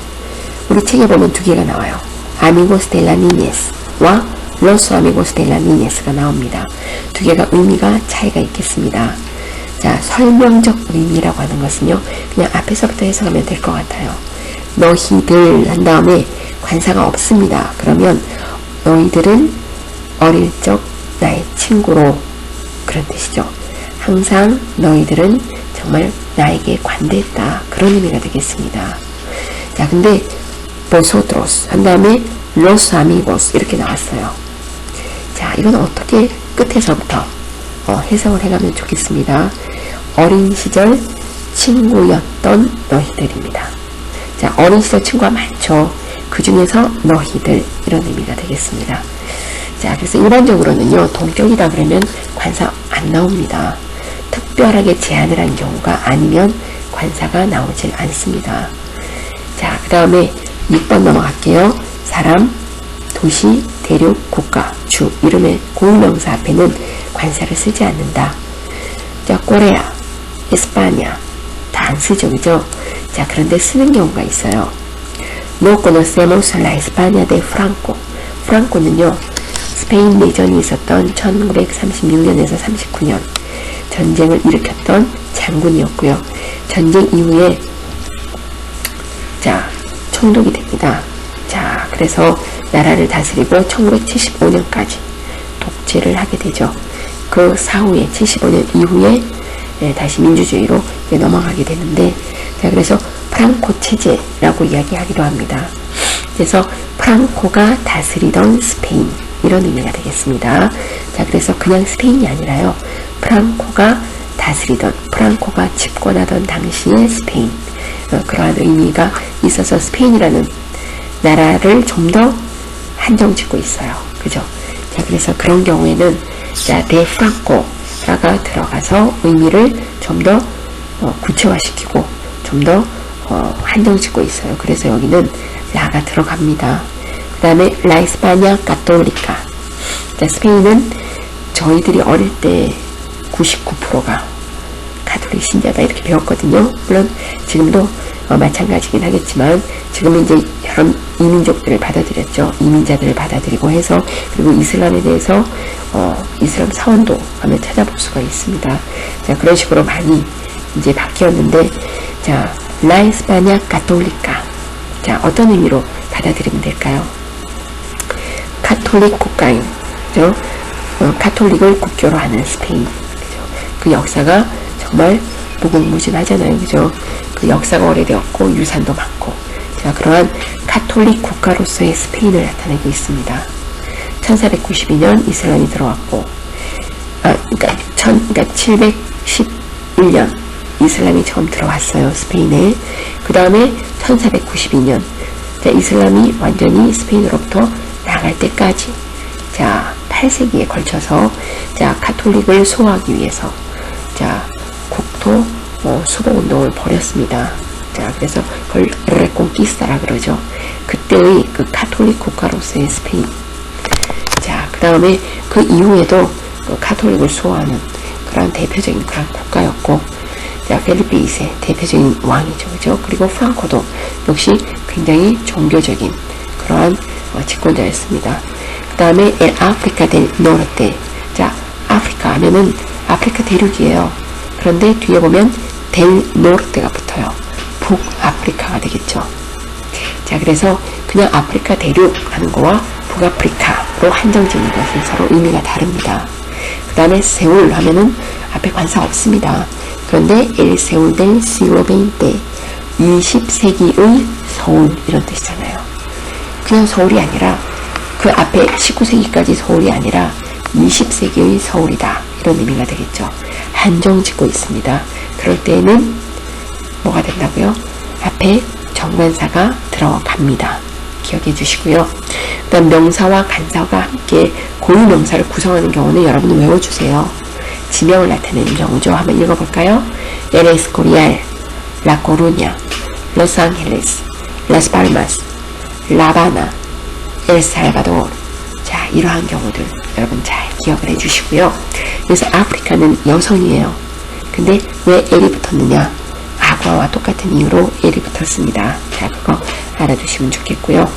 S1: 우리 책에 보면 두 개가 나와요. Amigos de la niñez와 Los amigos de la niñez가 나옵니다. 두 개가 의미가 차이가 있겠습니다. 자, 설명적 의미라고 하는 것은요, 그냥 앞에서부터 해석하면 될 것 같아요. 너희들 한 다음에 관사가 없습니다. 그러면 너희들은 어릴 적 나의 친구로, 그런 뜻이죠. 항상 너희들은 정말 나에게 관대했다, 그런 의미가 되겠습니다. 자, 근데 vosotros 한 다음에 los amigos 이렇게 나왔어요. 자, 이건 어떻게 끝에서부터 해석을 해가면 좋겠습니다. 어린 시절 친구였던 너희들입니다. 자, 어린 시절 친구가 많죠. 그 중에서 너희들, 이런 의미가 되겠습니다. 자, 그래서 일반적으로는요, 동격이다 그러면 관사 안 나옵니다. 특별하게 제한을 한 경우가 아니면 관사가 나오질 않습니다. 자, 그 다음에 6번 넘어갈게요. 사람, 도시, 대륙, 국가, 주, 이름의 고유명사 앞에는 관사를 쓰지 않는다. 자, 코레아, 에스파냐, 다 안 쓰죠, 그죠? 자, 그런데 쓰는 경우가 있어요. No conocemos la España de Franco. 프랑코는요, 스페인 내전이 있었던 1936년에서 39년 전쟁을 일으켰던 장군이었고요. 전쟁 이후에 자, 총독이 됩니다. 자, 그래서 나라를 다스리고 1975년까지 독재를 하게 되죠. 그 사후에 75년 이후에 다시 민주주의로 넘어가게 되는데, 자, 그래서 프랑코 체제라고 이야기하기도 합니다. 그래서 프랑코가 다스리던 스페인, 이런 의미가 되겠습니다. 자, 그래서 그냥 스페인이 아니라요, 프랑코가 다스리던, 프랑코가 집권하던 당시의 스페인, 그러한 의미가 있어서 스페인이라는 나라를 좀 더 한정짓고 있어요. 그죠? 자, 그래서 그런 경우에는 자, 데 프랑코라가 들어가서 의미를 좀 더 구체화시키고 좀 더 한정짓고 있어요. 그래서 여기는 라가 들어갑니다. 그 다음에 라 이스파냐 카톨리카. 자, 스페인은 저희들이 어릴 때 99%가 가톨릭 신자다 이렇게 배웠거든요. 물론 지금도 마찬가지긴 하겠지만 지금은 이제 여러 이민족들을 받아들였죠. 이민자들을 받아들이고 해서, 그리고 이슬람에 대해서 이슬람 사원도 하면 찾아볼 수가 있습니다. 자, 그런 식으로 많이 이제 바뀌었는데, 자, 라 에스파냐 카톨리카. 자, 어떤 의미로 받아들이면 될까요? 카톨릭 국가인, 그죠? 카톨릭을 국교로 하는 스페인, 그죠? 그 역사가 정말 무궁무진하잖아요, 그죠? 그 역사가 오래되었고 유산도 많고, 자, 그러한 카톨릭 국가로서의 스페인을 나타내고 있습니다. 1492년 이슬람이 들어왔고, 그러니까 711년 이슬람이 처음 들어왔어요, 스페인에. 그 다음에 1492년, 자, 이슬람이 완전히 스페인으로부터 나갈 때까지, 자, 8세기에 걸쳐서, 자, 카톨릭을 수호하기 위해서, 자, 국토 수복운동을 벌였습니다. 자, 그래서 그걸 레콘키스타라 그러죠. 그때의 그 카톨릭 국가로서의 스페인. 자, 그 다음에 그 이후에도 그 카톨릭을 수호하는 그런 대표적인 그런 국가였고, 자, 펠리페 2세 대표적인 왕이죠, 그죠? 그리고 프랑코도 역시 굉장히 종교적인 그러한 집권자였습니다. 그 다음에 엘 아프리카 델 노르테. 자, 아프리카 하면은 아프리카 대륙이에요. 그런데 뒤에 보면 델 노르테가 붙어요. 북아프리카가 되겠죠. 자, 그래서 그냥 아프리카 대륙 하는 거와 북아프리카로 한정짓는 것은 서로 의미가 다릅니다. 그 다음에 세울 하면은 앞에 관사 없습니다. 그런데 엘 세울 델 시로 XX 20세기의 서울, 이런 뜻이잖아요. 그냥 서울이 아니라 그 앞에 19세기까지 서울이 아니라 20세기의 서울이다, 이런 의미가 되겠죠. 한정짓고 있습니다. 그럴 때에는 뭐가 된다고요? 앞에 정관사가 들어갑니다. 기억해 주시고요. 그 다음 명사와 간사가 함께 고유명사를 구성하는 경우는 여러분은 외워주세요. 지명을 나타내는 경우죠. 한번 읽어볼까요? El Escorial, La Coruña, Los Ángeles, Las Palmas, La Habana, El Salvador. 자, 이러한 경우들 여러분 잘 기억을 해주시고요. 그래서 아프리카는 여성이에요. 근데 왜 L이 붙었느냐? 아과와 똑같은 이유로 L이 붙었습니다. 자, 그거 알아두시면 좋겠고요.